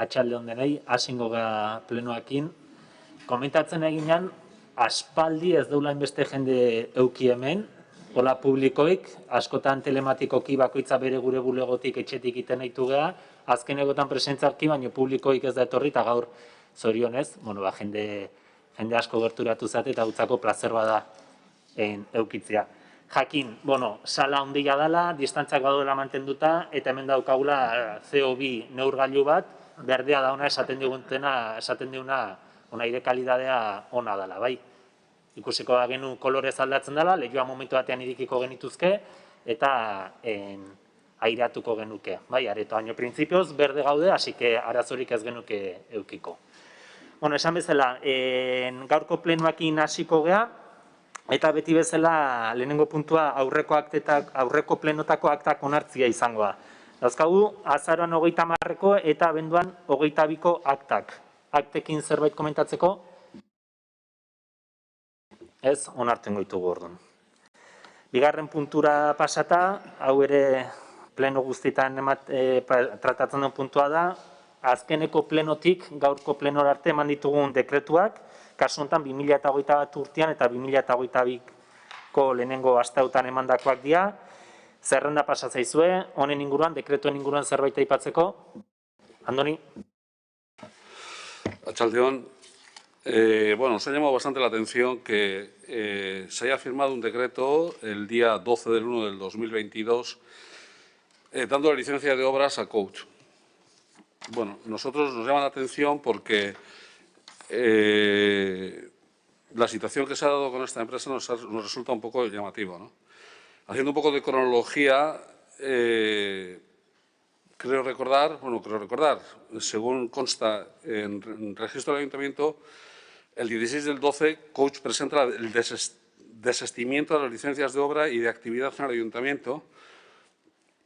atxalde hondenei, hasingo ga plenoakin. Komentatzen eginan, aspaldi ez deula inbeste jende euki hemen, hola publikoik, askotan telematikoki bakoitza bere gure bulegotik etxetik iten nahitu geha, azken egotan presentzarki, baino publikoik ez da etorri, eta gaur zorionez, jende asko gerturatu zate eta utzako plazer bada eukitzea. Jakin, sala handia dela, distantzak badoela mantenduta, eta hemen daukagula CO2 neurgailu bat, berdea dauna esaten diguna aire kalidadea ona dela, bai. Ikusiko da genu kolorez aldatzen dela, lehioa momentu batean irikiko genituzke, eta aireatuko genuke, bai, areto. Baina printzipioz, berde gaude, así que arazorik ez genuke eukiko. Esan bezala, gaurko plenoakin hasiko gea, eta beti bezala lehenengo puntua aurreko plenotako aktak onartzia izangoa. Dauzkagu, azaroan 30ko eta abenduan 22ko aktak. Aktekin zerbait komentatzeko? Ez, onartzen goitugu orduan. Bigarren puntura pasata, hau ere pleno guztietan tratatzen den puntua da, azkeneko plenotik gaurko plenora arte eman ditugun dekretuak, kasu honetan 2021 urtean eta 2022ko lehenengo asteutan emandakoak dira. Zerrenda pasa zaizue, honen inguruan, dekretuen inguruan zerbait aipatzeko. Andoni? Arratsaldeon. Nos ha llamado bastante la atención que se haya firmado un decreto el día 12 del 1 del 2022 dando la licencia de obras a Coach. Nosotros nos llama la atención porque la situación que se ha dado con esta empresa nos resulta un poco llamativa, ¿no? Haciendo un poco de cronología, creo recordar, según consta en registro del Ayuntamiento, el 16 del 12, Coach presenta el desistimiento de las licencias de obra y de actividad en el Ayuntamiento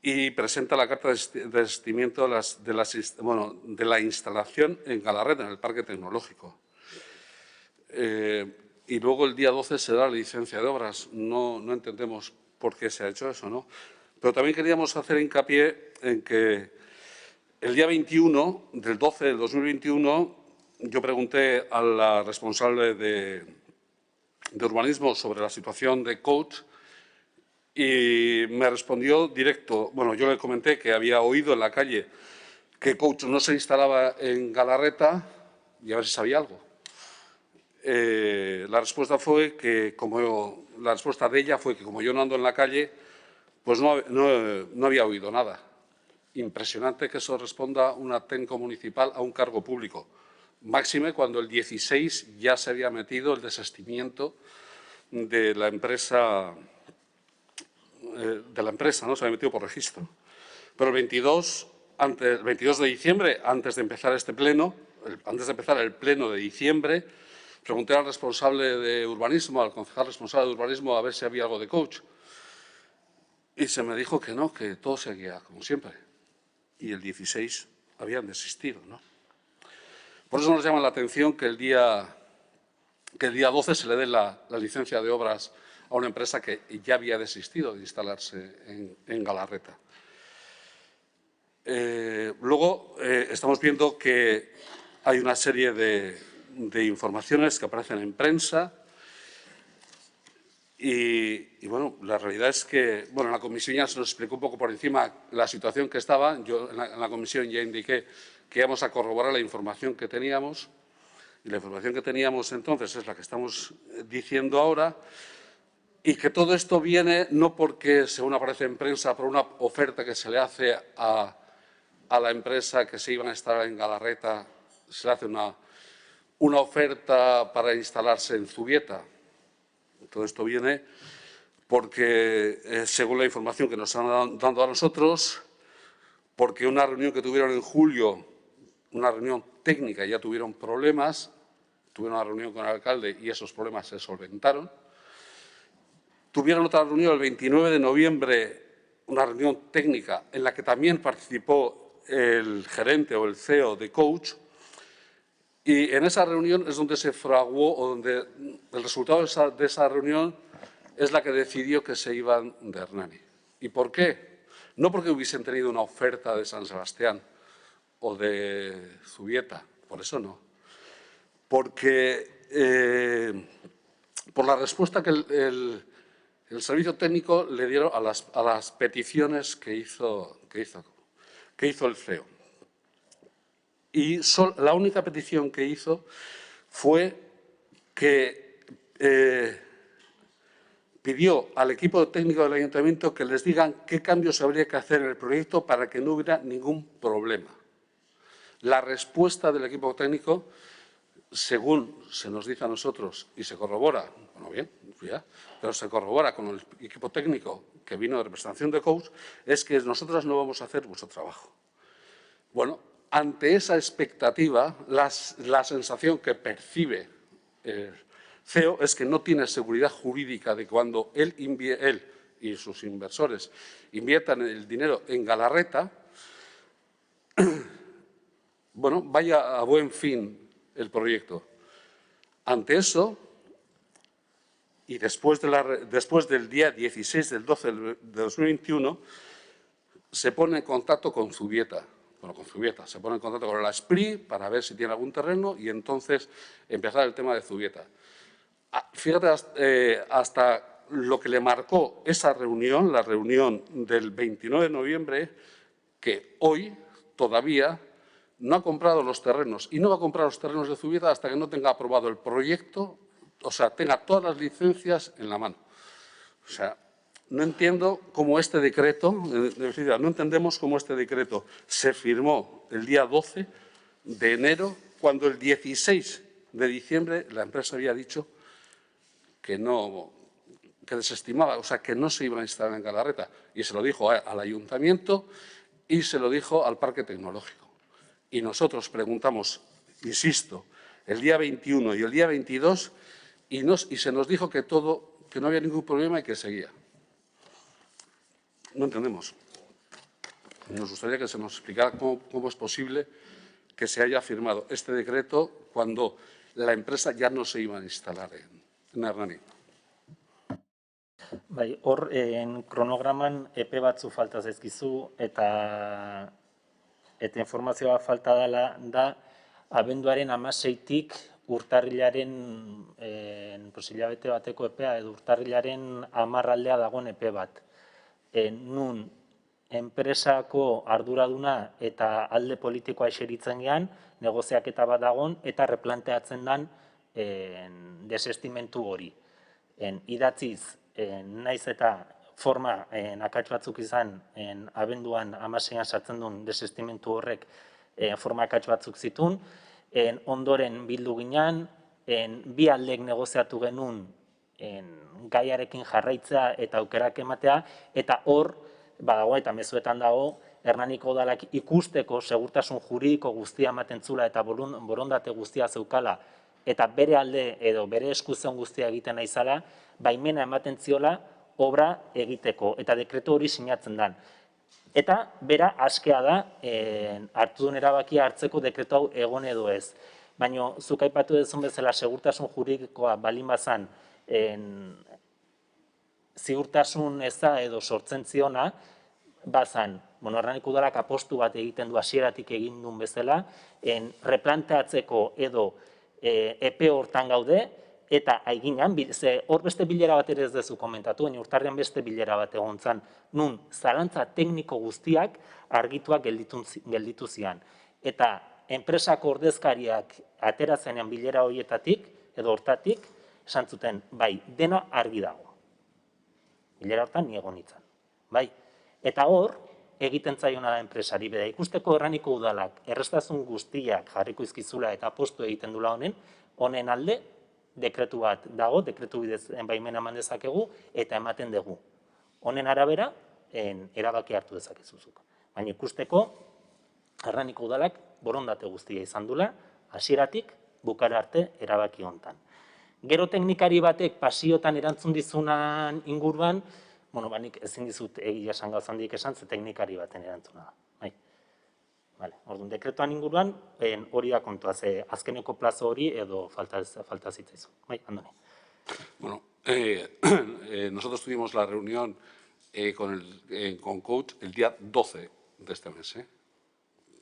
y presenta la carta de desistimiento de la instalación en Galarreta, en el Parque Tecnológico. Y luego el día 12 se da la licencia de obras. No entendemos por qué se ha hecho eso, ¿no? Pero también queríamos hacer hincapié en que el día 21 del 12 del 2021 yo pregunté a la responsable de urbanismo sobre la situación de Coach y me respondió directo. Yo le comenté que había oído en la calle que Coach no se instalaba en Galarreta y a ver si sabía algo. La respuesta de ella fue que como yo no ando en la calle, pues no había oído nada. Impresionante que eso responda una TENCO municipal a un cargo público. Máxime cuando el 16 ya se había metido el desistimiento de la empresa, ¿no? Se había metido por registro. Pero el 22 de diciembre, antes de empezar este pleno, antes de empezar el pleno de diciembre, pregunté al responsable de urbanismo, al concejal responsable de urbanismo, a ver si había algo de Coach. Y se me dijo que no, que todo seguía como siempre. Y el 16 habían desistido, ¿no? Por eso nos llama la atención que el día 12 se le dé la licencia de obras a una empresa que ya había desistido de instalarse en Galarreta. Luego, estamos viendo que hay una serie de informaciones que aparecen en prensa y la realidad es que, en la comisión ya se nos explicó un poco por encima la situación que estaba. Yo en la comisión ya indiqué que íbamos a corroborar la información que teníamos y la información que teníamos entonces es la que estamos diciendo ahora y que todo esto viene no porque, según aparece en prensa, por una oferta que se le hace a la empresa que se iban a instalar en Galarreta, se le hace una oferta para instalarse en Zubieta. Todo esto viene porque, según la información que nos han dado a nosotros, porque una reunión que tuvieron en julio, una reunión técnica, ya tuvieron problemas, tuvieron una reunión con el alcalde y esos problemas se solventaron. Tuvieron otra reunión el 29 de noviembre, una reunión técnica en la que también participó el gerente o el CEO de Coach. Y en esa reunión es donde se fraguó, o donde el resultado de esa reunión es la que decidió que se iban de Hernani. ¿Y por qué? No porque hubiesen tenido una oferta de San Sebastián o de Zubieta, por eso no. Porque por la respuesta que el servicio técnico le dieron a las peticiones que hizo el CEO. Y la única petición que hizo fue que pidió al equipo técnico del ayuntamiento que les digan qué cambios habría que hacer en el proyecto para que no hubiera ningún problema. La respuesta del equipo técnico, según se nos dice a nosotros y se corrobora, bueno, bien, ya, pero se corrobora con el equipo técnico que vino de representación de COUS, es que nosotros no vamos a hacer vuestro trabajo. Bueno, ante esa expectativa, la sensación que percibe el CEO es que no tiene seguridad jurídica de cuando él y sus inversores inviertan el dinero en Galarreta, bueno, vaya a buen fin el proyecto. Ante eso, y después del día 16 del 12 de 2021, se pone en contacto con Zubieta. Bueno, con Zubieta, se pone en contacto con la SPRI para ver si tiene algún terreno y entonces empezar el tema de Zubieta. Fíjate hasta lo que le marcó esa reunión, la reunión del 29 de noviembre, que hoy todavía no ha comprado los terrenos y no va a comprar los terrenos de Zubieta hasta que no tenga aprobado el proyecto, o sea, tenga todas las licencias en la mano. O sea, no entiendo cómo este decreto, no entendemos cómo este decreto se firmó el día 12 de enero, cuando el 16 de diciembre la empresa había dicho que desestimaba, o sea, que no se iban a instalar en Galarreta. Y se lo dijo al ayuntamiento y se lo dijo al parque tecnológico. Y nosotros preguntamos, insisto, el día 21 y el día 22 y se nos dijo que no había ningún problema y que seguía. No entendemos. Nos gustaría que se nos explicara cómo es posible que se haya firmado este decreto cuando la empresa ya no se iba a instalar en Hernani. Bai, hor, kronograman epe batzu falta zaizkizu eta informazioa falta da abenduaren 16tik urtarrilaren hilabete bateko epea edo urtarrilaren 10 dagoen epe bat. Nun enpresako arduraduna eta alde politikoa eseritzen gean, negoziaketa bat dagon eta replanteatzen dan desestimentu hori. Idatziz, naiz eta forma akats batzuk izan abenduan 16an sartzen duen desestimentu horrek forma akats batzuk zituen, ondoren bildu ginean, bi aldek negoziatu genuen gaiarekin jarraitzea eta aukerak ematea, eta hor, badago eta mezuetan dago, Hernaniko udalak ikusteko segurtasun juridiko guztia ematen zula eta borondate guztia zeukala, eta bere alde edo bere eskuzion guztia egiten naizala, baimena ematen ziola obra egiteko, eta dekretu hori sinatzen dan. Eta bera askea da hartu duen erabakia hartzeko dekretu hau egon edo ez. Baina zuk aipatu duzun bezala segurtasun juridikoa balin bazan ziurtasun eza edo sortzen ziona, bazan, Hernaniko udalak apostu bat egiten du hasieratik egin duen bezala, replanteatzeko edo epe hortan gaude, eta aiginan, hor beste bilera bat ere ez dezu komentatu, urtarrian beste bilera bat egon zan, nun zalantza tekniko guztiak argituak gelditu zian. Eta enpresako ordezkariak aterazenean bilera horietatik, edo hortatik, esan zuten, bai, dena argi dago. Bilera hortan ni egon nintzen. Bai, eta hor, egiten zaiona da enpresari, beda ikusteko Hernaniko udalak errestasun guztiak jarriko izkizula eta apostu egiten dula honen alde, dekretu bat dago, dekretu bidez baimena eman dezakegu, eta ematen dugu. Honen arabera, erabaki hartu dezakezuzuk. Baina ikusteko, Hernaniko udalak borondate guztia izan dula, hasieratik bukara arte erabaki hontan. Gero teknikari batek pasiotan erantzun dizunan inguruan, nik ezin dizut egia esan gauzandik esan, ze teknikari baten erantzuna da. Orduan, dekretuan inguruan, hori da kontua, ze azkeneko plazo hori edo falta zitzaizu. Andoni. Bueno, nosotros tuvimos la reunión con COUS el día 12 de este mes.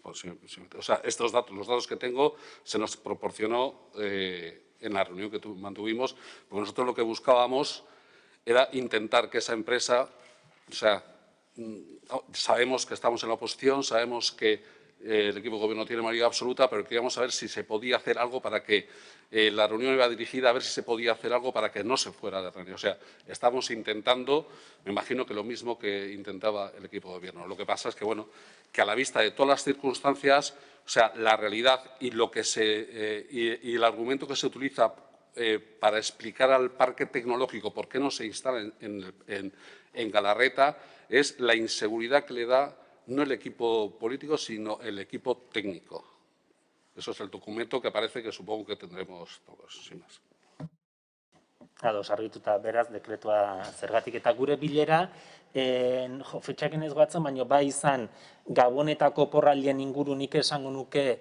Pues, sí. O sea, estos datos, los datos que tengo, se nos proporcionó en la reunión que mantuvimos, porque nosotros lo que buscábamos era intentar que esa empresa, o sea, sabemos que estamos en la oposición, sabemos que el equipo de gobierno tiene mayoría absoluta, pero queríamos saber si se podía hacer algo para que la reunión iba dirigida a ver si se podía hacer algo para que no se fuera de reunión. O sea, estamos intentando, me imagino que lo mismo que intentaba el equipo de gobierno. Lo que pasa es que, bueno, que a la vista de todas las circunstancias, o sea, la realidad y y el argumento que se utiliza para explicar al parque tecnológico por qué no se instala en Galarreta es la inseguridad que le da no el equipo político, sino el equipo técnico. Eso es el documento que parece que supongo que tendremos todos, sin más. Ados, argituta beraz, dekretua zergatik. Eta gure bilera, fetxaken ez goatzen, baina bai izan Gabonetako oporraldien inguru nik esango nuke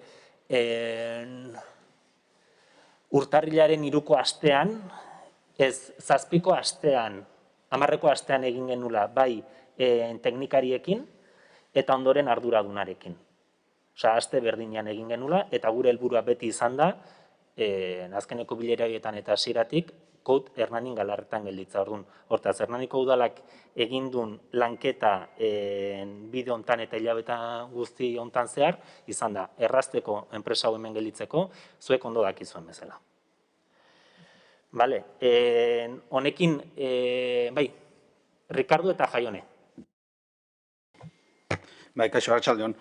urtarrilaren 3ko astean, ez 7ko astean, 10ko astean egin genula bai teknikariekin eta ondoren arduradunarekin. Osea, aste berdinean egin genula eta gure helburua beti izan da, azkeneko bileraietan eta hasieratik, Code Hernanin Galarretan gelditza. Orduan, hortaz, Hernaniko udalak egin duen lanketa bide hontan eta hilabeta guzti hontan zehar, izan da, errazteko enpresa hau hemen gelditzeko, zuek ondo dakizuen bezala. Bale, honekin, bai, Ricardo eta Jaione. Bai, kaixo, arratsaldeon.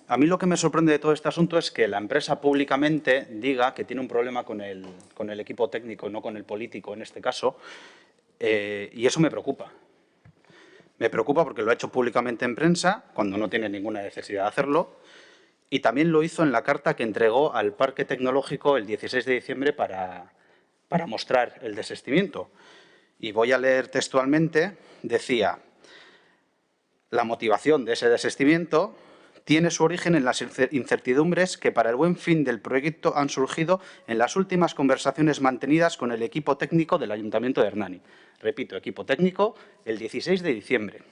A mí lo que me sorprende de todo este asunto es que la empresa públicamente diga que tiene un problema con el equipo técnico, no con el político en este caso, y eso me preocupa. Me preocupa porque lo ha hecho públicamente en prensa, cuando no tiene ninguna necesidad de hacerlo, y también lo hizo en la carta que entregó al Parque Tecnológico el 16 de diciembre para mostrar el desistimiento. Y voy a leer textualmente, decía: la motivación de ese desistimiento tiene su origen en las incertidumbres que para el buen fin del proyecto han surgido en las últimas conversaciones mantenidas con el equipo técnico del Ayuntamiento de Hernani. Repito, equipo técnico, el 16 de diciembre.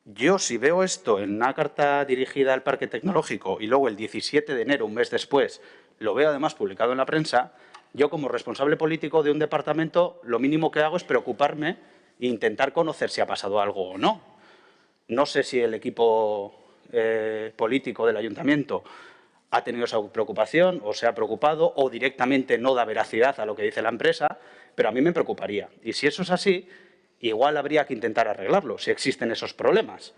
Yo, si veo esto en una carta dirigida al Parque Tecnológico y luego el 17 de enero, un mes después, lo veo además publicado en la prensa, yo como responsable político de un departamento, lo mínimo que hago es preocuparme e intentar conocer si ha pasado algo o no. No sé si el equipo político del ayuntamiento ha tenido esa preocupación o se ha preocupado o directamente no da veracidad a lo que dice la empresa, pero a mí me preocuparía. Y si eso es así, igual habría que intentar arreglarlo, si existen esos problemas.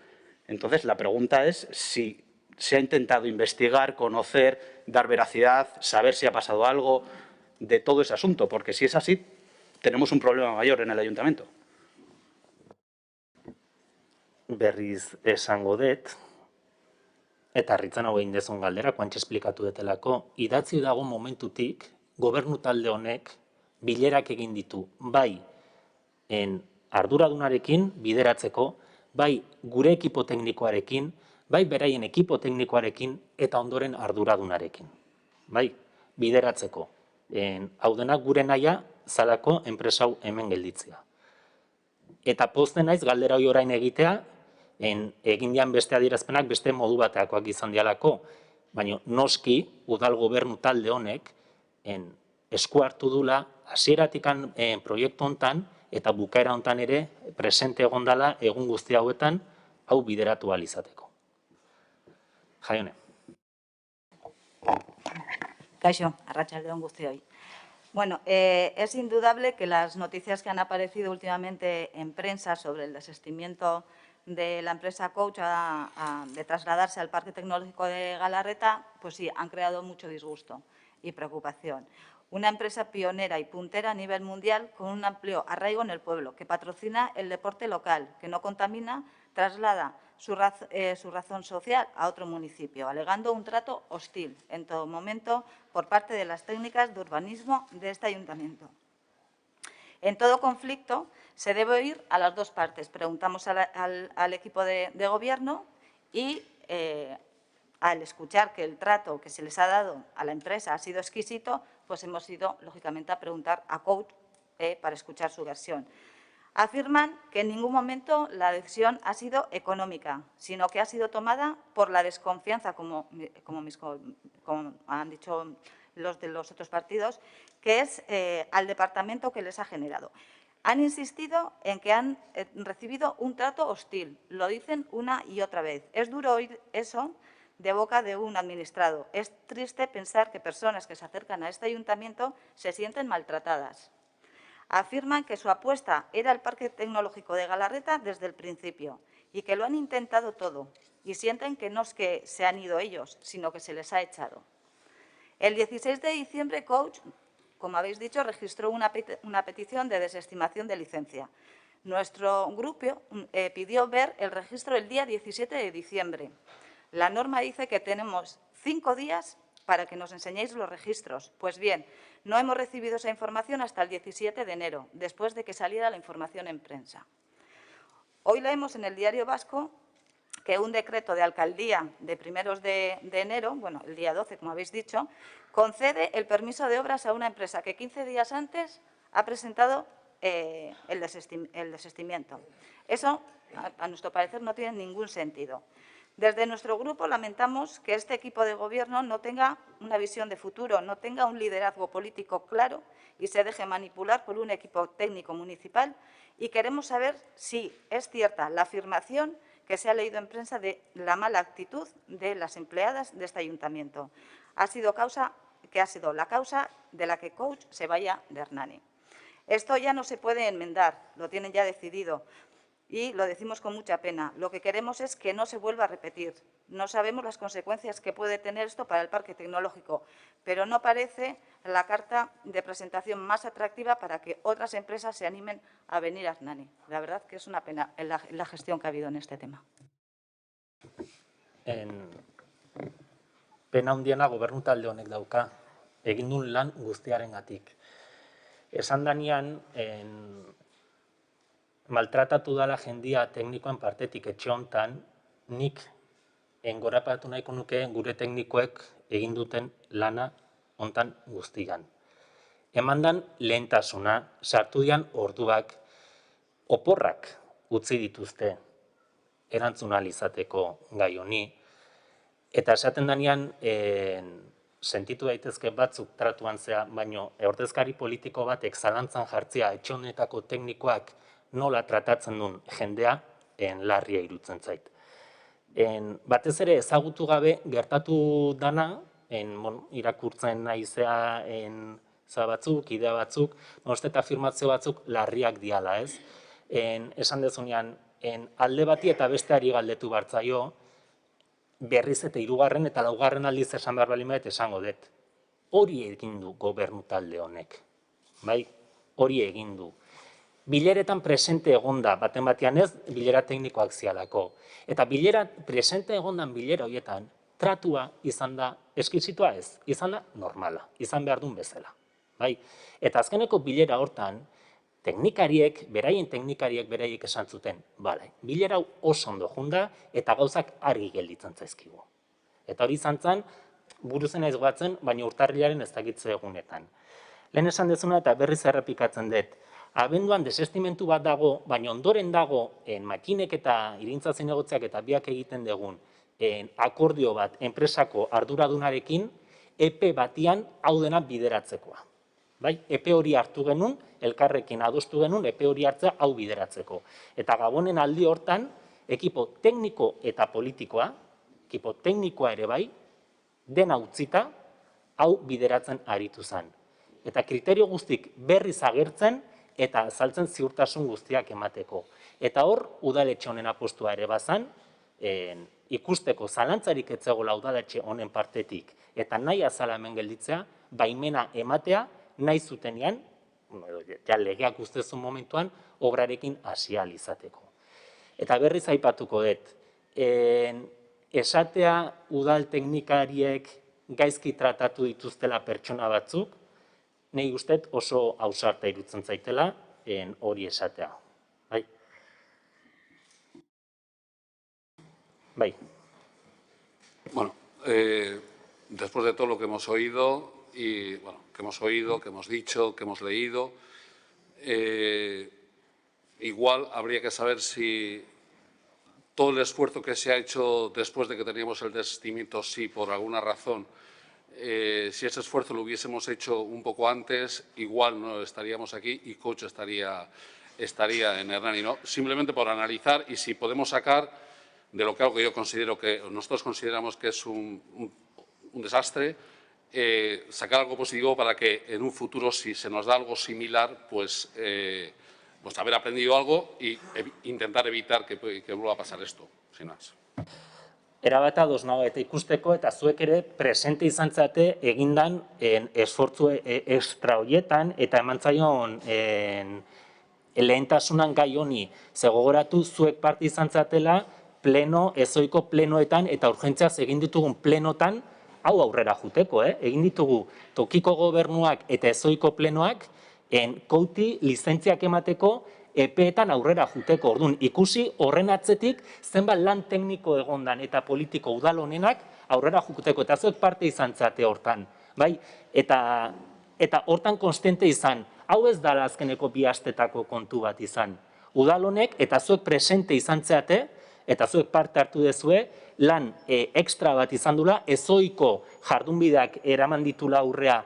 Entonces, la pregunta es si se ha intentado investigar, conocer, dar veracidad, saber si ha pasado algo de todo ese asunto, porque si es así, tenemos un problema mayor en el ayuntamiento. Berriz esango dut, eta harritzen hau egin dezun galdera, kuantxe esplikatu detelako, idatzi dago momentutik, gobernu talde honek bilerak egin ditu, bai arduradunarekin bideratzeko, bai gure ekipo teknikoarekin, bai beraien ekipo teknikoarekin eta ondoren arduradunarekin. Bai, bideratzeko. Hau denak gure nahia zalako enpresa hau hemen gelditzea. Eta pozten naiz galdera hori orain egitea, egin dian beste adierazpenak beste modu bateakoak izan dialako, baina noski udal gobernu talde honek esku hartu dula hasieratik proiektu hontan eta bukaera hontan ere presente egon dela egun guzti hauetan hau bideratu ahal izateko. Jaione. Kaixo, arratsaldeon guztioi. Bueno, es indudable que las noticias que han aparecido últimamente en prensa sobre el desistimiento de la empresa Coach de trasladarse al Parque Tecnológico de Galarreta, pues sí, han creado mucho disgusto y preocupación. Una empresa pionera y puntera a nivel mundial con un amplio arraigo en el pueblo, que patrocina el deporte local, que no contamina, traslada su razón social a otro municipio, alegando un trato hostil en todo momento por parte de las técnicas de urbanismo de este ayuntamiento. En todo conflicto se debe oír a las dos partes. Preguntamos al equipo de gobierno y al escuchar que el trato que se les ha dado a la empresa ha sido exquisito, pues hemos ido, lógicamente, a preguntar a Coach para escuchar su versión. Afirman que en ningún momento la decisión ha sido económica, sino que ha sido tomada por la desconfianza, como han dicho los de los otros partidos, que es al departamento que les ha generado. Han insistido en que han recibido un trato hostil, lo dicen una y otra vez. Es duro oír eso de boca de un administrado. Es triste pensar que personas que se acercan a este ayuntamiento se sienten maltratadas. Afirman que su apuesta era el Parque Tecnológico de Galarreta desde el principio y que lo han intentado todo y sienten que no es que se han ido ellos, sino que se les ha echado. El 16 de diciembre, Coach, como habéis dicho, registró una petición de desestimación de licencia. Nuestro grupo pidió ver el registro el día 17 de diciembre. La norma dice que tenemos 5 días para que nos enseñéis los registros. Pues bien, no hemos recibido esa información hasta el 17 de enero, después de que saliera la información en prensa. Hoy leemos en el Diario Vasco que un decreto de alcaldía de primeros de enero, bueno, el día 12, como habéis dicho, concede el permiso de obras a una empresa que 15 días antes ha presentado el desistimiento. Eso, a nuestro parecer, no tiene ningún sentido. Desde nuestro grupo lamentamos que este equipo de gobierno no tenga una visión de futuro, no tenga un liderazgo político claro y se deje manipular por un equipo técnico municipal, y queremos saber si es cierta la afirmación que se ha leído en prensa de la mala actitud de las empleadas de este ayuntamiento. Ha sido la causa de la que Coach se vaya de Hernani. Esto ya no se puede enmendar, lo tienen ya decidido. Y lo decimos con mucha pena. Lo que queremos es que no se vuelva a repetir. No sabemos las consecuencias que puede tener esto para el Parque Tecnológico, pero no parece la carta de presentación más atractiva para que otras empresas se animen a venir a Hernani. La verdad que es una pena la gestión que ha habido en este tema. Pena handiena gobernu talde honek dauka, egin duen lan guztiarengatik. Esan danean, maltratatu dala jendia teknikoen partetik etxe hontan, nik engorapatu nahiko nuke gure teknikoek egin duten lana hontan guztian. Emandan lehentasuna, sartu dian orduak, oporrak utzi dituzte erantzun ahal izateko gai honi, eta esaten danean sentitu daitezke batzuk tratuan zea, baino ordezkari politiko batek zalantzan jartzea etxe honetako teknikoak nola tratatzen duen jendea, larria irutzen zait. Batez ere ezagutu gabe gertatu dana, irakurtzen naizea batzuk, idea batzuk, uste eta afirmazio batzuk larriak diala, ez? Esan dezunean, alde bati eta besteari galdetu bartzaio, berriz eta 3. eta 4. aldiz esan behar balimet esango dut. Hori egin du gobernu talde honek, bai? Hori egin du. Bileretan presente egonda, baten batean ez, bilera teknikoak zialako. Eta presente egondan bilera horietan, tratua izan da, eskizitua ez, izan da normala, izan behar duen bezala. Bai? Eta azkeneko bilera hortan, beraien teknikariek beraiek esan zuten, bilera oso ondo junda eta gauzak argi gelditzen zaizkigu. Eta hori izan zen, buruzen ez goatzen, baina urtarrilaren ez dakitze egunetan. Lehen esan dezuna eta berriz errepikatzen dut, abenduan desestimentu bat dago, baina ondoren dago makinek eta irintzatzen egotzeak eta biak egiten dugun akordio bat enpresako arduradunarekin epe batian hau dena bideratzekoa. Epe hori hartu genuen, elkarrekin adostu genuen, epe hori hartzea hau bideratzeko. Eta Gabonen aldi hortan, ekipo tekniko eta politikoa, ekipo teknikoa ere bai, dena utzita, hau bideratzen aritu zen. Eta kriterio guztik berriz agertzen, eta azaltzen ziurtasun guztiak emateko. Eta hor, udaletxe honen apostua ere bazan, ikusteko zalantzarik etzegoela udaletxe honen partetik, eta nahi azala hemen gelditzea, baimena ematea, nahi zutenean, ja legeak ustezun momentuan, obrarekin hasi ahal izateko. Eta berriz aipatuko dut, esatea udal teknikariek gaizki tratatu dituztela pertsona batzuk, nahi guztet oso ausarta irutzen zaitela hori esatea. Bai. Bueno, después de todo lo que hemos oído, que hemos dicho, que hemos leído, igual habría que saber si todo el esfuerzo que se ha hecho después de que teníamos el desistimiento, si por alguna razón, si ese esfuerzo lo hubiésemos hecho un poco antes, igual no estaríamos aquí y Coach estaría en Hernani, ¿no? Simplemente por analizar y si podemos sacar de lo que algo que yo considero que nosotros consideramos que es un desastre, sacar algo positivo para que en un futuro, si se nos da algo similar, pues haber aprendido algo e intentar evitar que vuelva a pasar esto, sin más. Erabat ados nago eta ikusteko eta zuek ere presente izan zate egindan esfortzu extra horietan eta eman zaion lehentasunan gai honi. Ze gogoratu zuek parte izan zatela pleno, ezoiko plenoetan eta urgentziaz egin ditugun plenotan hau aurrera juteko, egin ditugu tokiko gobernuak eta ezoiko plenoak kouti lizentziak emateko epeetan aurrera juteko. Orduan, ikusi horren atzetik zenbat lan tekniko egondan eta politiko udal honenak aurrera juteko. Eta zuek parte izan zate hortan. Bai? Eta hortan konstante izan, hau ez da azkeneko 2 astetako kontu bat izan. Udal honek eta zuek presente izan zeate, eta zuek parte hartu dezue, lan ekstra bat izan dula, ezoiko jardunbideak eraman ditula aurrea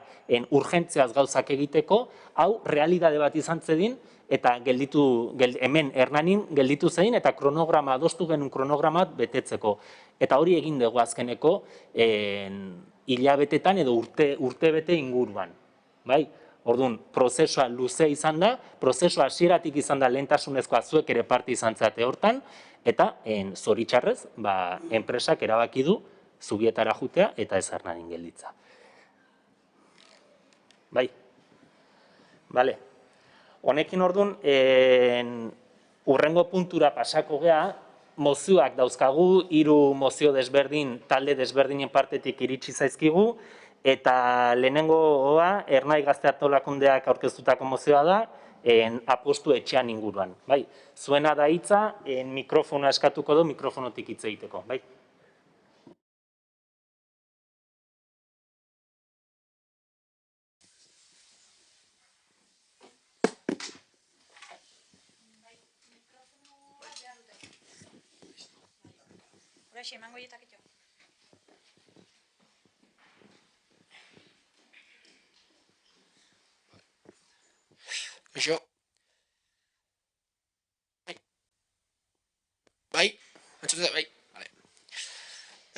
urgentziaz gauzak egiteko, hau realidade bat izan zedin, eta hemen Hernanin gelditu zedin, eta kronograma, adostu genuen kronograma betetzeko. Eta hori egin dugu azkeneko hilabetetan edo urtebete inguruan. Orduan, prozesua luze izan da, prozesua hasieratik izan da lehentasunezkoa zuek ere parte izan zate hortan, eta zoritxarrez, enpresak erabaki du Zubietara jutea eta ez Hernanin gelditza. Bai. Bale. Honekin orduan, urrengo puntura pasako gea, mozioak dauzkagu, 3 mozio desberdin, talde desberdinen partetik iritsi zaizkigu, eta lehenengoa, Ernai Gazte Antolakundeak aurkeztutako mozioa da, apostu etxean inguruan. Zuena da hitza, mikrofona eskatuko du, mikrofonotik hitz egiteko. Horaxe, emango jetakitxo. Eixo. Bai, entzute, bai.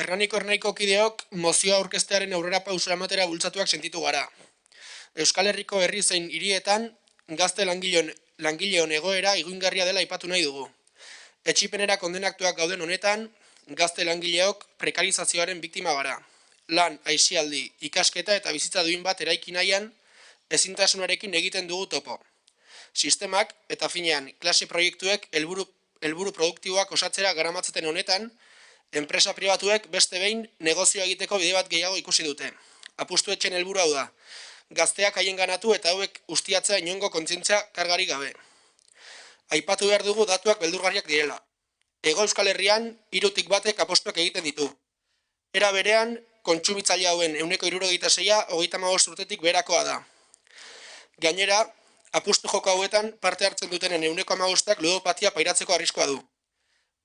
Hernaiko kideok mozioa aurkeztearen aurrera pausura ematera bultzatuak sentitu gara. Euskal Herriko herri zein hirietan gazte langileon egoera iguingarria dela aipatu nahi dugu. Etxipenera kondenatuak gauden honetan, gazte langileok prekarizazioaren biktima gara. Lan, aisialdi, ikasketa eta bizitza duin bat eraiki nahian, ezintasunarekin egiten dugu topo. Sistemak eta finean klase proiektuek helburu produktiboak osatzera garamatzeten honetan, enpresa pribatuek beste behin negozio egiteko bide bat gehiago ikusi dute. Apustu etxen helburu hau da, gazteak haien ganatu eta hauek ustiatzea inongo kontzientzia kargari gabe. Aipatu behar dugu datuak beldurgarriak direla. Hego Euskal Herrian 3tik 1 apostuak egiten ditu. Era berean, kontsumitzaile hauen 76%, 35 urtetik beherakoa da. Gainera, apustu joko hauetan parte hartzen dutenen 15%ak ludopatia pairatzeko arriskoa du.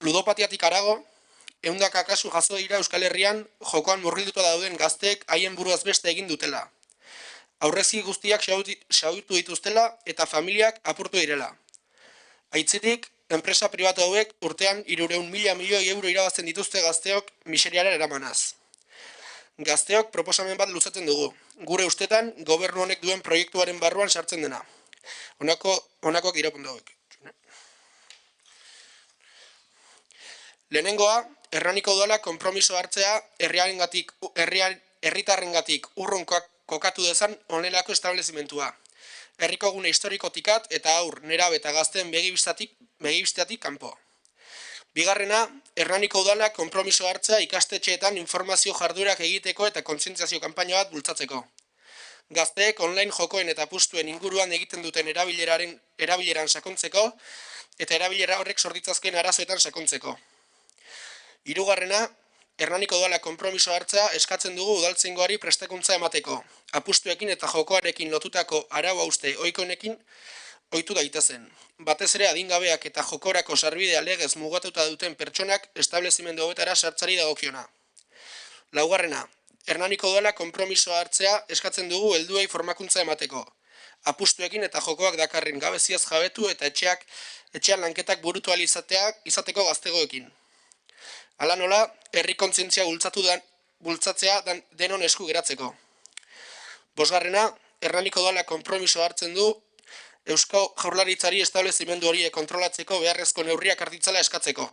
Ludopatiatik harago, 100 kasu jaso dira Euskal Herrian jokoan murgilduta dauden gazteek haien buruaz beste egin dutela. Aurrezki guztiak xahutu dituztela eta familiak apurtu direla. Aitzitik, enpresa pribatu hauek urtean 300.000 milioi euro irabazten dituzte gazteok miseriara eramanaz. Gazteok proposamen bat luzatzen dugu. Gure ustetan, gobernu honek duen proiektuaren barruan sartzen dena. Honakoak irapundu hauek. Lehenengoa, Hernaniko udala konpromiso hartzea herritarrengatik urrun kokatu dezan honelako establezimentua. Herriko gune historikotikat eta aur, nerabe eta gazteen begibistatik kanpo. Bigarrena, Hernaniko udala konpromiso hartzea ikastetxeetan informazio jarduerak egiteko eta kontzientziazio kanpaina bat bultzatzeko. Gazteek online jokoen eta apustuen inguruan egiten duten erabileran sakontzeko eta erabilera horrek sorditzazkeen arazoetan sakontzeko. Hirugarrena, Hernaniko udala konpromiso hartzea eskatzen dugu udaltzaingoari prestakuntza emateko. Apustuekin eta jokoarekin lotutako arau hauste ohikoenekin ohitu daitezen. Batez ere adingabeak eta jokorako sarbidea legez mugatuta duten pertsonak establezimendu hauetara sartzari dagokiona. Laugarrena, Hernaniko Udala konpromisoa hartzea eskatzen dugu helduei formakuntza emateko. Apustuekin eta jokoak dakarren gabeziaz jabetu eta etxean lanketak burutu ahal izateko gaztegoekin. Hala nola, herri kontzientzia bultzatzea denon esku geratzeko. Bosgarrena, Hernaniko Udala konpromisoa hartzen du Eusko Jaurlaritzari establezimendu horiek kontrolatzeko beharrezko neurriak hartitzala eskatzeko.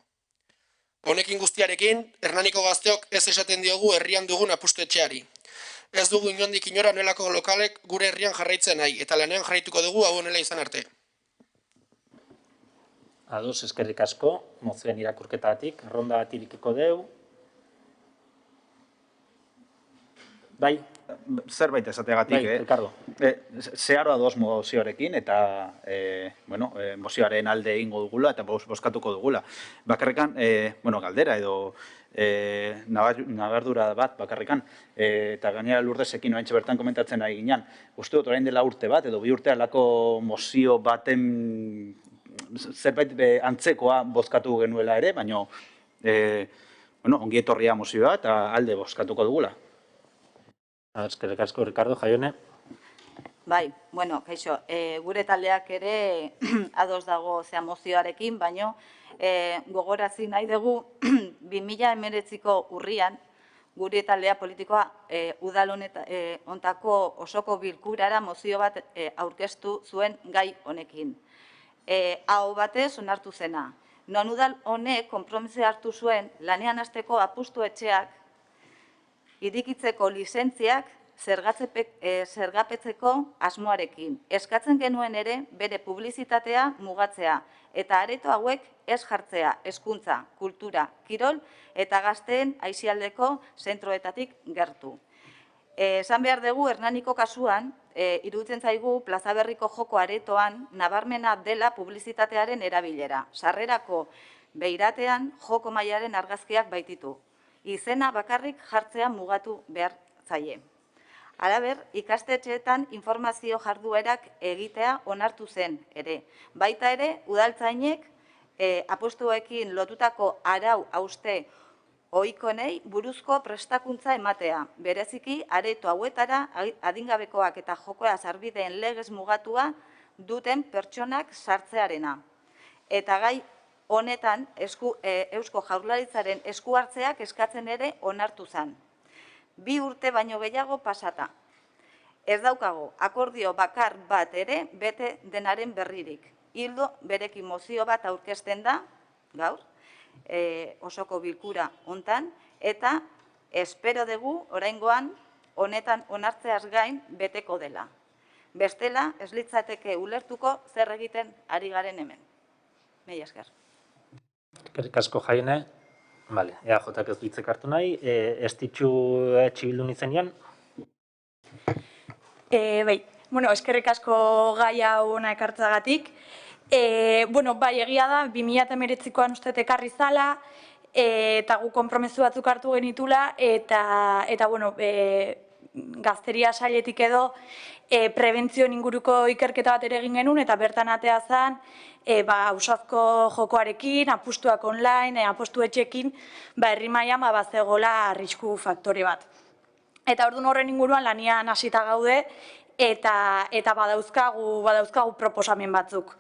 Honekin guztiarekin, Hernaniko gazteok ez esaten diogu herrian dugun apustu etxeari. Ez dugu inondik inora honelako lokalek gure herrian jarraitzen nahi, eta lanean jarraituko dugu hau honela izan arte. Ados, eskerrik asko, mozioen irakurketatik, ronda bat irikiko deu. Bai, Zerbait esateagatik, bai, Ricardo. Zeharo ados mozioarekin eta mozioaren alde egingo dugula eta bozkatuko dugula. Bakarrikan, galdera edo nabardura bat bakarrikan, eta gainera Lurdesekin oraintxe bertan komentatzen ari ginen. Uste dut orain dela urte bat edo 2 urte alako mozio baten zerbait antzekoa bozkatu genuela ere, baina ongi etorria mozioa eta alde bozkatuko dugula. Eskerrik asko, Ricardo, Jaione. Bai, kaixo, gure taldeak ere ados dago mozioarekin, baino gogorazi nahi dugu 2019ko urrian gure taldea politikoa udal honetako osoko bilkurara mozio bat aurkeztu zuen gai honekin. Hau batez onartu zena. Non udal honek konpromisoa hartu zuen lanean hasteko apustu etxeak irekitzeko lizentziak zergapetzeko asmoarekin. Eskatzen genuen ere bere publizitatea mugatzea eta areto hauek ez jartzea hezkuntza, kultura, kirol eta gazteen aisialdeko zentroetatik gertu. Esan behar dugu Hernaniko kasuan, iruditzen zaigu Plaza Berriko joko aretoan nabarmena dela publizitatearen erabilera. Sarrerako beiratean joko mailaren argazkiak baititu. Izena bakarrik jartzea mugatu behar zaie. Halaber, ikastetxeetan informazio jarduerak egitea onartu zen ere. Baita ere, udaltzainek apustuekin lotutako arau hauste ohikonei buruzko prestakuntza ematea. Bereziki, areto hauetara adingabekoak eta jokoa sarbideen legez mugatua duten pertsonak sartzearena. Eta gai honetan Eusko Jaurlaritzaren esku hartzeak eskatzen ere onartu zen. 2 urte baino gehiago pasata. Ez daukago akordio bakar bat ere bete denaren berririk. Hildo berekin mozio bat aurkezten da, gaur, osoko bilkura hontan, eta espero dugu oraingoan honetan onartzeaz gain beteko dela. Bestela, ez litzateke ulertuko zer egiten ari garen hemen. Mila esker. Eskerrik asko, Jaione. Bale, EAJak ez du hitzek hartu nahi. Ez ditxu txibildu nizenean? Bai, eskerrik asko gai hau hona ekartzagatik. Bai, egia da, 2019koan uste ekarri zala, eta gu konpromezu batzuk hartu genitula, eta gazteria sailetik edo prebentzio inguruko ikerketa bat ere egin genuen, eta bertan atea zen, ausazko jokoarekin, apustuak online, apustu etxekin, herri mailan bazegola arrisku faktore bat. Eta orduan horren inguruan lanian hasita gaude, eta badauzkagu proposamen batzuk.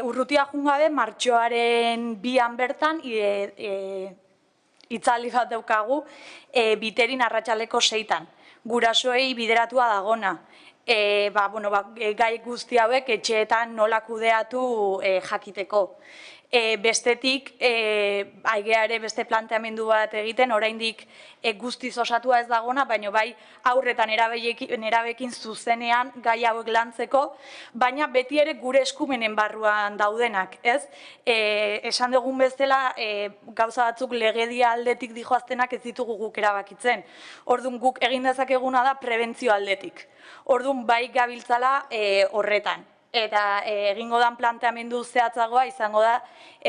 Urrutia jungabe, martxoaren 2an bertan, hitzaldi bat daukagu, Biterin arratsaldeko 6an. Gurasoei bideratua dagona. Gai guzti hauek etxeetan nola kudeatu jakiteko. Bestetik, aigea ere beste planteamendu bat egiten, oraindik guztiz osatua ez dagona, baina bai aurretan erabekin zuzenean gai hauek lantzeko, baina beti ere gure eskumenen barruan daudenak, ez? Esan dugun bezala, gauza batzuk legedia aldetik dijoaztenak ez ditugu guk erabakitzen. Orduan guk egin dezakeguna da prebentzio aldetik. Orduan bai gabiltzala horretan. eta egingo dan planteamendu zehatzagoa izango da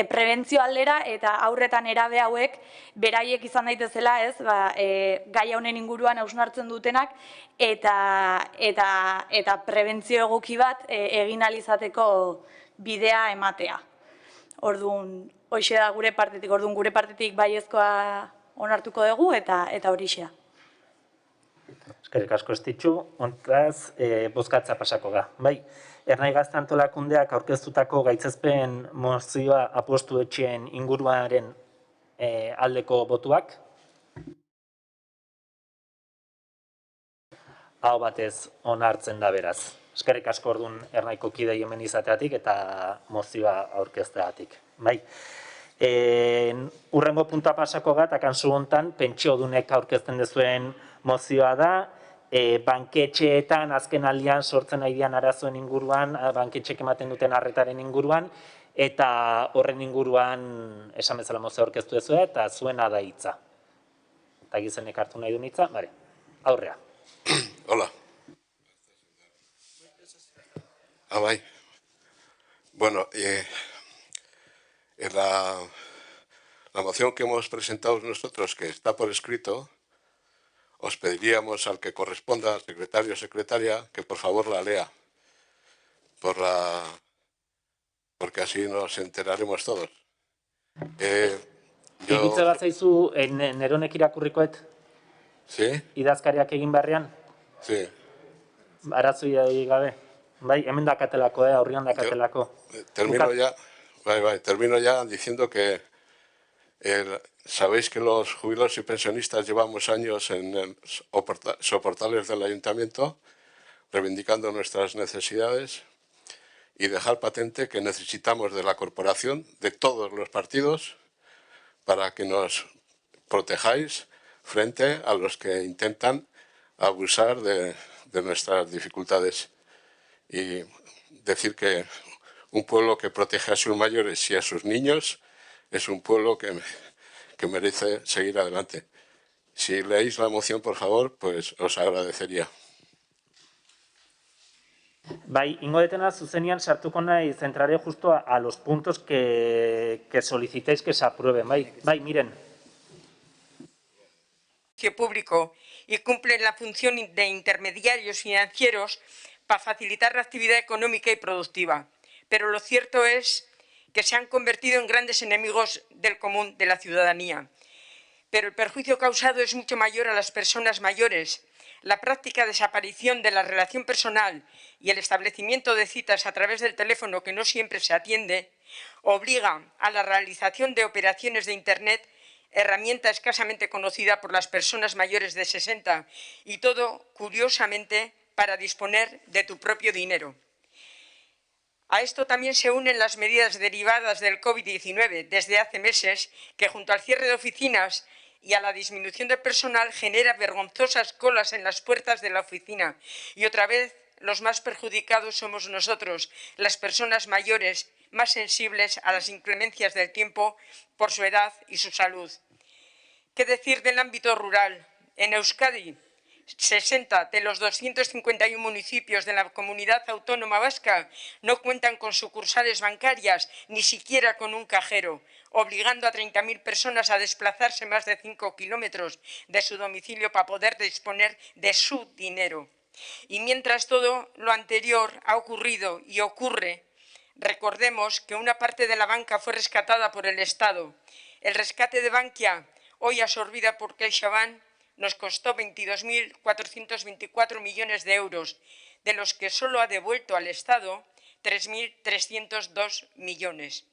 prebentzio aldera eta aurretan erabe hauek beraiek izan daitezela, ez, gai honen inguruan hausnartzen dutenak eta prebentzio egoki bat egin ahal izateko bidea ematea. Orduan, hoxe da gure partetik baiezkoa onartuko dugu eta horixe. Eskerrik asko estitxu, ontraz, bozkatza pasako ga. Bai, Ernai Gazte Antolakundeak aurkeztutako gaitzespen mozioa apostu etxeen inguruaren aldeko botuak. Hau batez onartzen da beraz. Eskerrik asko orduan Ernaiko kidei hemen izateatik eta mozioa aurkezteatik. Bai. Urrengo puntua pasako ga, eta kansu hontan pentsiodunek aurkezten dezuen mozioa da, banketxeetan azken aldian sortzen ari dian arazoen inguruan, banketxek ematen duten arretaren inguruan, eta horren inguruan esan bezala mozioa aurkeztu dezue, eta zuena da hitza. Eta gizenek hartu nahi du hitza, bare, aurrea. Hola. Bai. Bueno, la moción que hemos presentado nosotros, que está por escrito, os pediríamos al que corresponda, al secretario o secretaria, que por favor la lea, porque así nos enteraremos todos. Iritze bat zaizu neronek irakurrikoet? ¿Sí? Idazkariak egin beharrean? Sí. Arazoi gabe? Bai, hemen dakatelako, aurrian dakatelako. Termino ya diciendo que sabéis que los jubilados y pensionistas llevamos años en soportales del ayuntamiento reivindicando nuestras necesidades y dejar patente que necesitamos de la corporación, de todos los partidos, para que nos protejáis frente a los que intentan abusar de nuestras dificultades. Y decir que un pueblo que protege a sus mayores y a sus niños es un pueblo que merece seguir adelante. Si leéis la moción, por favor, pues os agradecería. Bai, ingo detena zuzenian sartuko nahi, centraré justo a los puntos que solicitéis que se aprueben. Bai, miren. Público y cumplen la función de intermediarios financieros para facilitar la actividad económica y productiva. Pero lo cierto es que se han convertido en grandes enemigos del común de la ciudadanía. Pero el perjuicio causado es mucho mayor a las personas mayores. La práctica desaparición de la relación personal y el establecimiento de citas a través del teléfono que no siempre se atiende obliga a la realización de operaciones de Internet, herramienta escasamente conocida por las personas mayores de 60, y todo, curiosamente, para disponer de tu propio dinero. A esto también se unen las medidas derivadas del COVID-19 desde hace meses, que junto al cierre de oficinas y a la disminución del personal genera vergonzosas colas en las puertas de la oficina. Y otra vez, los más perjudicados somos nosotros, las personas mayores, más sensibles a las inclemencias del tiempo por su edad y su salud. ¿Qué decir del ámbito rural? En Euskadi, 60 de los 251 municipios de la comunidad autónoma vasca no cuentan con sucursales bancarias, ni siquiera con un cajero, obligando a 30.000 personas a desplazarse más de 5 kilómetros de su domicilio para poder disponer de su dinero. Y mientras todo lo anterior ha ocurrido y ocurre, recordemos que una parte de la banca fue rescatada por el Estado. El rescate de Bankia, hoy absorbida por CaixaBank, nos costó 22.424 millones de euros, de los que solo ha devuelto al Estado 3.302 millones.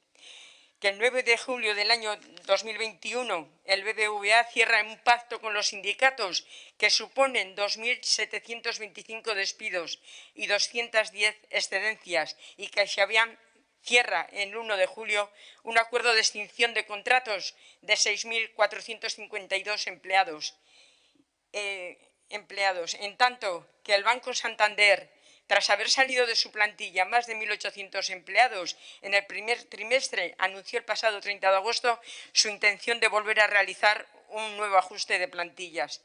Que el 9 de julio del año 2021 el BBVA cierra un pacto con los sindicatos que suponen 2.725 despidos y 210 excedencias, y CaixaBank cierra el 1 de julio un acuerdo de extinción de contratos de 6.452 empleados. En tanto que el Banco Santander, tras haber salido de su plantilla más de 1.800 empleados en el primer trimestre, anunció el pasado 30 de agosto su intención de volver a realizar un nuevo ajuste de plantillas.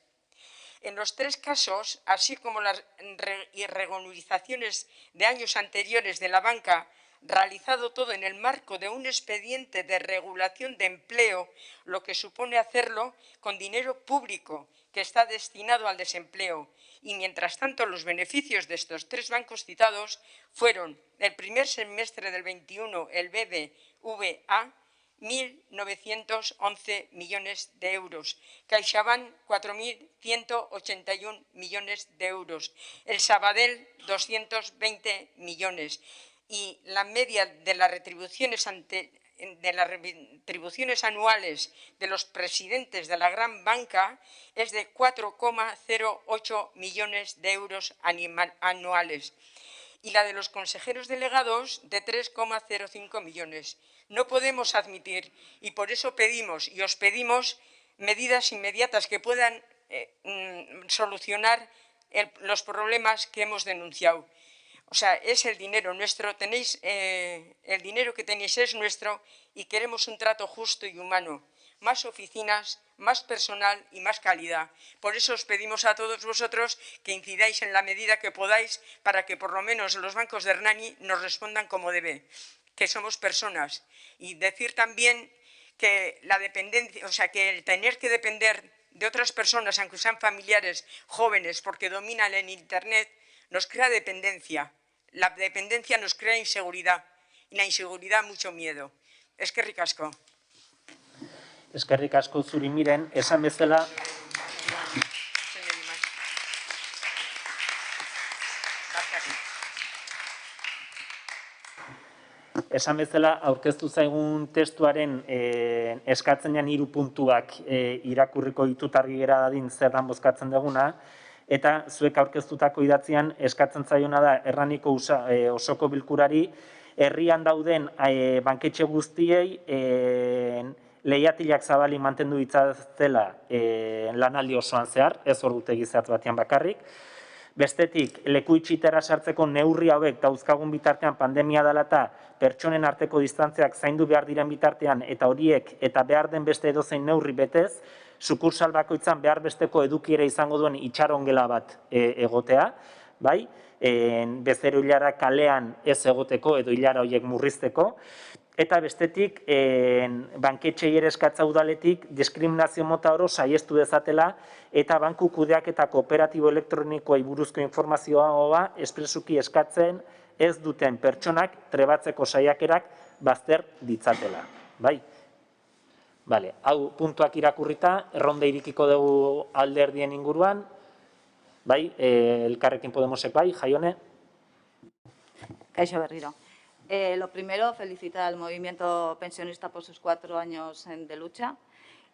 En los tres casos, así como las irregularizaciones de años anteriores de la banca, realizado todo en el marco de un expediente de regulación de empleo, lo que supone hacerlo con dinero público que está destinado al desempleo. Y, mientras tanto, los beneficios de estos tres bancos citados fueron, el primer semestre del 21, el BBVA, 1.911 millones de euros, CaixaBank 4.181 millones de euros, el Sabadell 220 millones y la media de las retribuciones anuales de los presidentes de la gran banca es de 4,08 millones de euros anuales y la de los consejeros delegados de 3,05 millones. No podemos admitir, y por eso pedimos y os pedimos medidas inmediatas que puedan solucionar los problemas que hemos denunciado. O sea, es el dinero nuestro, el dinero que tenéis es nuestro y queremos un trato justo y humano. Más oficinas, más personal y más calidad. Por eso os pedimos a todos vosotros que incidáis en la medida que podáis para que por lo menos los bancos de Hernani nos respondan como debe, que somos personas. Y decir también que la dependencia, o sea, que el tener que depender de otras personas, aunque sean familiares, jóvenes, porque dominan el Internet, nos crea dependencia. La dependencia nos crea inseguridad y la inseguridad mucho miedo. Eskerrik asko. Eskerrik asko zuri Miren, esan bezala... Esan bezala, aurkeztu zaigun testuaren eskatzenean 3 puntuak irakurriko ditut argi gera dadin zer dan bozkatzen duguna, eta zuek aurkeztutako idatzian eskatzen zaiona da Hernaniko osoko bilkurari herrian dauden banketxe guztiei leihatilak zabali mantendu ditzatela lanaldi osoan zehar, ez ordutegi zehatz batean bakarrik. Bestetik, leku itxitera sartzeko neurri hauek dauzkagun bitartean pandemia dela eta pertsonen arteko distantziak zaindu behar diren bitartean eta horiek eta behar den beste edozein neurri betez, sukursal bakoitzan behar besteko edukiera izango duen itxarongela bat egotea, bai? Bezero hilara kalean ez egoteko edo hilara horiek murrizteko. Eta bestetik, banketxei ere eskatza udaletik diskriminazio mota oro saiestu dezatela eta banku kudeak eta kooperatibo elektronikoei buruzko informazioa espresuki eskatzen ez duten pertsonak trebatzeko saiakerak bazter ditzatela. Bai? Bale, hau puntuak irakurrita, erronda irikiko dugu alderdien inguruan. Bai, Elkarrekin Podemosek bai, Jaione? Kaixo berriro. Lo primero, felicitar al movimiento pensionista por sus 4 años de lucha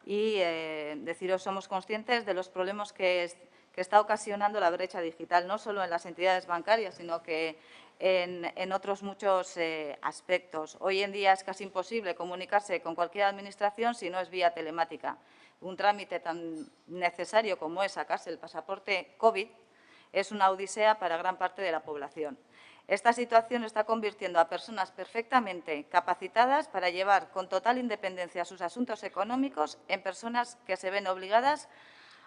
y deciros, somos conscientes de los problemas que está ocasionando la brecha digital, no solo en las entidades bancarias, sino que en otros muchos aspectos. Hoy en día es casi imposible comunicarse con cualquier administración si no es vía telemática. Un trámite tan necesario como es sacarse el pasaporte COVID es una odisea para gran parte de la población. Esta situación está convirtiendo a personas perfectamente capacitadas para llevar con total independencia sus asuntos económicos en personas que se ven obligadas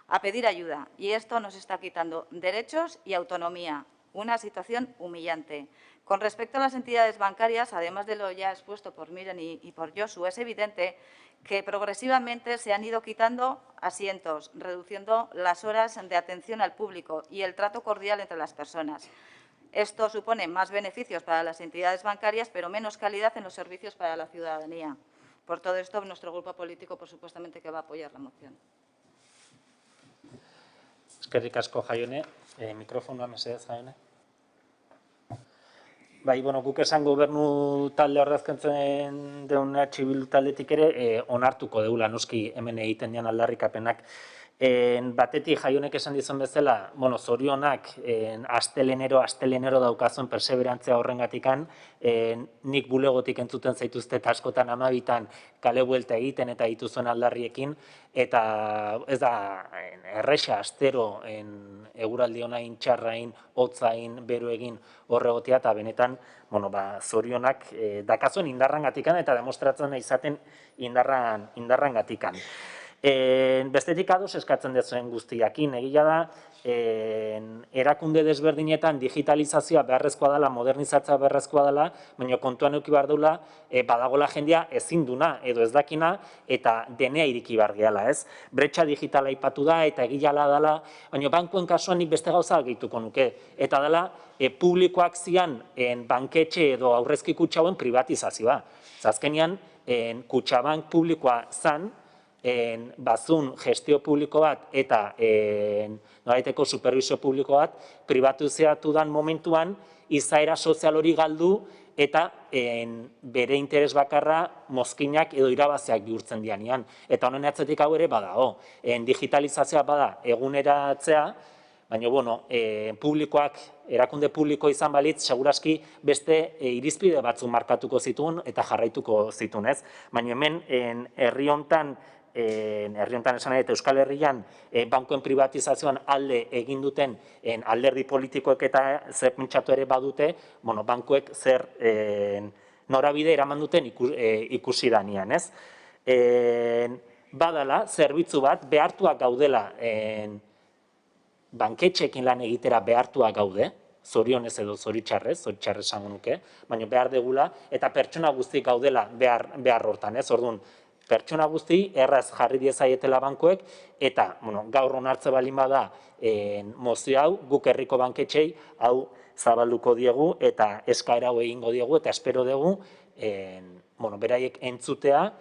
a pedir ayuda. Y esto nos está quitando derechos y autonomía, una situación humillante. Con respecto a las entidades bancarias, además de lo ya expuesto por Miren y por Josu, es evidente que progresivamente se han ido quitando asientos, reduciendo las horas de atención al público y el trato cordial entre las personas. Esto supone más beneficios para las entidades bancarias, pero menos calidad en los servicios para la ciudadanía. Por todo esto, nuestro grupo político, por supuestamente, que va a apoyar la moción. Eskerrik asko, Jaione. Mikrofonoa mesedez, Jaione. Bai, bueno, guk esan gobernu talde ordezkatzen deun Bildu taldetik ere onartuko deula noski hemen egiten dian aldarrikapenak. Batetik Jaionek esan dizuen bezala, bueno, zorionak astelenero daukazuen perseverantzia horrengatikan, nik bulegotik entzuten zaituzte eta askotan 12 kale buelta egiten eta dituzuen aldarriekin, eta ez da erresa astero eguraldi onain, txarrain, hotzain, bero egin horregotia, eta benetan, bueno, zorionak dakazuen indarrangatikan eta demostratzen izaten indarrangatikan. Bestetik ados eskatzen dezuen guztiakin, egia da, erakunde desberdinetan digitalizazioa beharrezkoa dela, modernizatzea beharrezkoa dela, baina kontuan eduki behar dula, badagola jendea ezin duna edo ez dakina eta denea iriki behar gehala, ez? Bretxa digitala aipatu da eta egila dela, baina bankuen kasuan nik beste gauza gehituko nuke, eta dela publikoak zian banketxe edo aurrezki kutxa hauen privatizazioa. Azkenean, kutxabank publikoa zan, bazun gestio publiko bat eta nolaiteko supervisio publiko bat privatizatu dan momentuan izaera sozial hori galdu eta bere interes bakarra mozkinak edo irabaziak bihurtzen dianean. Eta honen atzetik hau ere badago. Digitalizazioa bada eguneratzea, baina, bueno, publikoak, erakunde publiko izan balitz, seguraski beste irizpide batzuk markatuko zituen eta jarraituko zituen, ez? Baina hemen, herri hontan esan eta Euskal Herrian bankuen privatizazioan alde egin duten alderdi politikoek eta zer pentsatu ere badute, bueno, bankuek zer norabide eraman duten ikusi danean, ez? Badala, zerbitzu bat, behartuak gaudela banketxeekin lan egitera behartuak gaude, zorionez edo zoritxarrez esango nuke, baina behar degula, eta pertsona guztik gaudela behar hortan, ez? Orduan, pertsona guzti erraz jarri diezaietela bankuek, eta gaur onartze balin bada mozio hau, guk herriko banketxei hau zabalduko diegu eta eskaera hau egingo diegu eta espero dugu beraiek entzutea.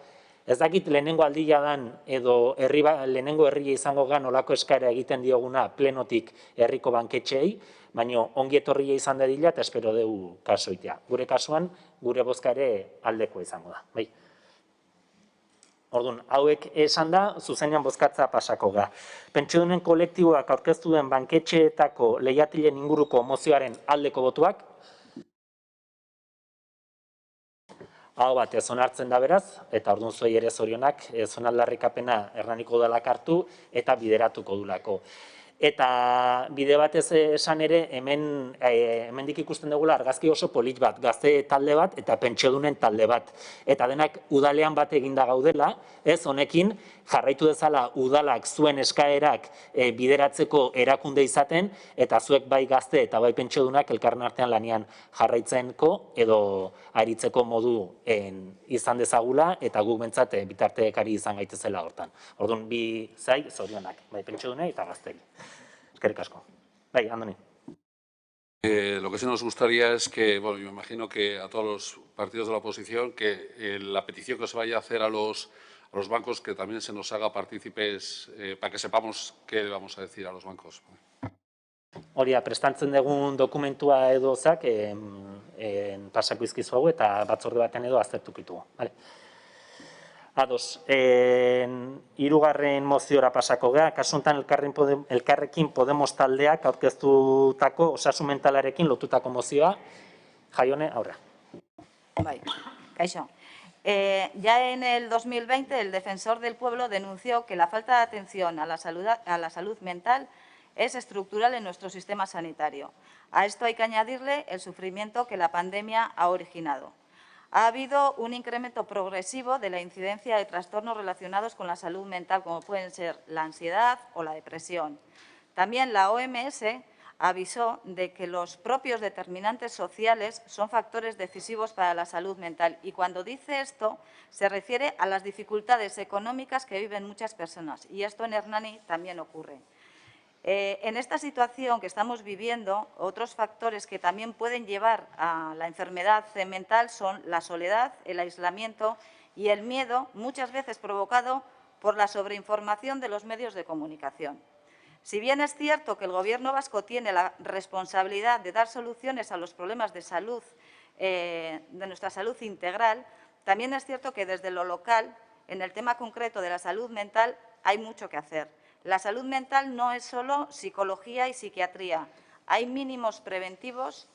Ez dakit lehenengo aldia dan edo lehenengo herria izango gan olako eskaera egiten dioguna plenotik herriko banketxei, baina ongi etorria izan dadila eta espero dugu kasoitea. Gure kasuan, gure bozka ere aldeko izango da. Orduan, hauek esan da, zuzenean bozkatza pasako ga. Pentsiodunen kolektiboak aurkeztu den banketxeetako lehiatilen inguruko mozioaren aldeko botuak. Hau bat, ez onartzen da beraz, eta orduan zuei ere zorionak, ez onaldarrikapena erraniko dela hartu eta bideratuko dulako. Eta bide batez esan ere, hemendik ikusten dugula argazki oso polit bat, gazte talde bat eta pentsiodunen talde bat. Eta denak udalean bat eginda gaudela, ez honekin jarraitu dezala udalak zuen eskaerak bideratzeko erakunde izaten, eta zuek bai gazte eta bai pentsiodunak elkarren artean lanian jarraitzenko edo aritzeko modu izan dezagula, eta guk bentsat bitartekari izan gaitezela hortan. Orduan, bi zai zorionak, bai pentsiodunei eta gaztei. Eskerrik asko. Bai, Andoni. Lo que sí nos gustaría es que, bueno, yo imagino que a todos los partidos de la oposición, que la petición que se vaya a hacer a los bancos, que también se nos haga partícipes para que sepamos qué le vamos a decir a los bancos. Hori, prestantzen dugun dokumentua edo zak pasako izkizu hau eta batzorde baten edo aztertukitugu. Ados, hirugarren moziora pasako gara, kasu honetan Elkarrekin Podemos taldeak aurkeztutako osasun mentalarekin lotutako mozioa. Jaione, aurra. Bai, kaixo. Ya en el 2020 el Defensor del Pueblo denunció que la falta de atención a la salud mental es estructural en nuestro sistema sanitario. A esto hay que añadirle el sufrimiento que la pandemia ha originado. Ha habido un incremento progresivo de la incidencia de trastornos relacionados con la salud mental, como pueden ser la ansiedad o la depresión. También la OMS avisó de que los propios determinantes sociales son factores decisivos para la salud mental. Y cuando dice esto, se refiere a las dificultades económicas que viven muchas personas. Y esto en Hernani también ocurre. En esta situación que estamos viviendo, otros factores que también pueden llevar a la enfermedad mental son la soledad, el aislamiento y el miedo, muchas veces provocado por la sobreinformación de los medios de comunicación. Si bien es cierto que el Gobierno vasco tiene la responsabilidad de dar soluciones a los problemas de salud, de nuestra salud integral, también es cierto que desde lo local, en el tema concreto de la salud mental, hay mucho que hacer. La salud mental no es solo psicología y psiquiatría. Hay mínimos preventivos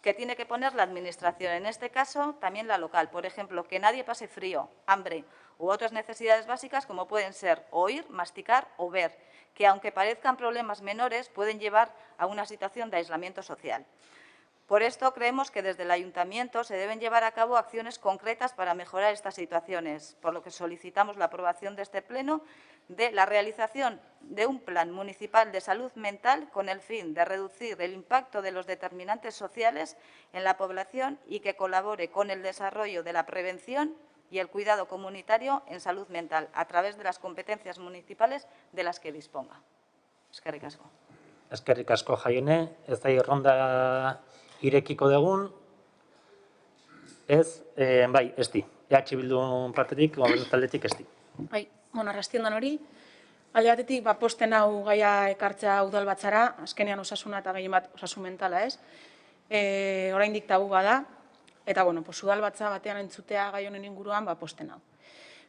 que tiene que poner la Administración, en este caso también la local. Por ejemplo, que nadie pase frío, hambre u otras necesidades básicas como pueden ser oír, masticar o ver, que aunque parezcan problemas menores pueden llevar a una situación de aislamiento social. Por esto creemos que desde el Ayuntamiento se deben llevar a cabo acciones concretas para mejorar estas situaciones, por lo que solicitamos la aprobación de este Pleno de la realización de un plan municipal de salud mental con el fin de reducir el impacto de los determinantes sociales en la población y que colabore con el desarrollo de la prevención y el cuidado comunitario en salud mental a través de las competencias municipales de las que disponga. Eskerrik asko. Eskerrik asko Jaione, ez da ronda irekiko dugun, ez, bai, ez di. Bildun partetik, gobernu taldetik ez di. Bai, arrastiondan hori. Alde batetik, posten hau gaia ekartzea udalbatzara, azkenean osasuna eta gehien bat osasun mentala, ez? Oraindik tabu bada, eta, udalbatza batean entzutea gai honen inguruan, posten hau.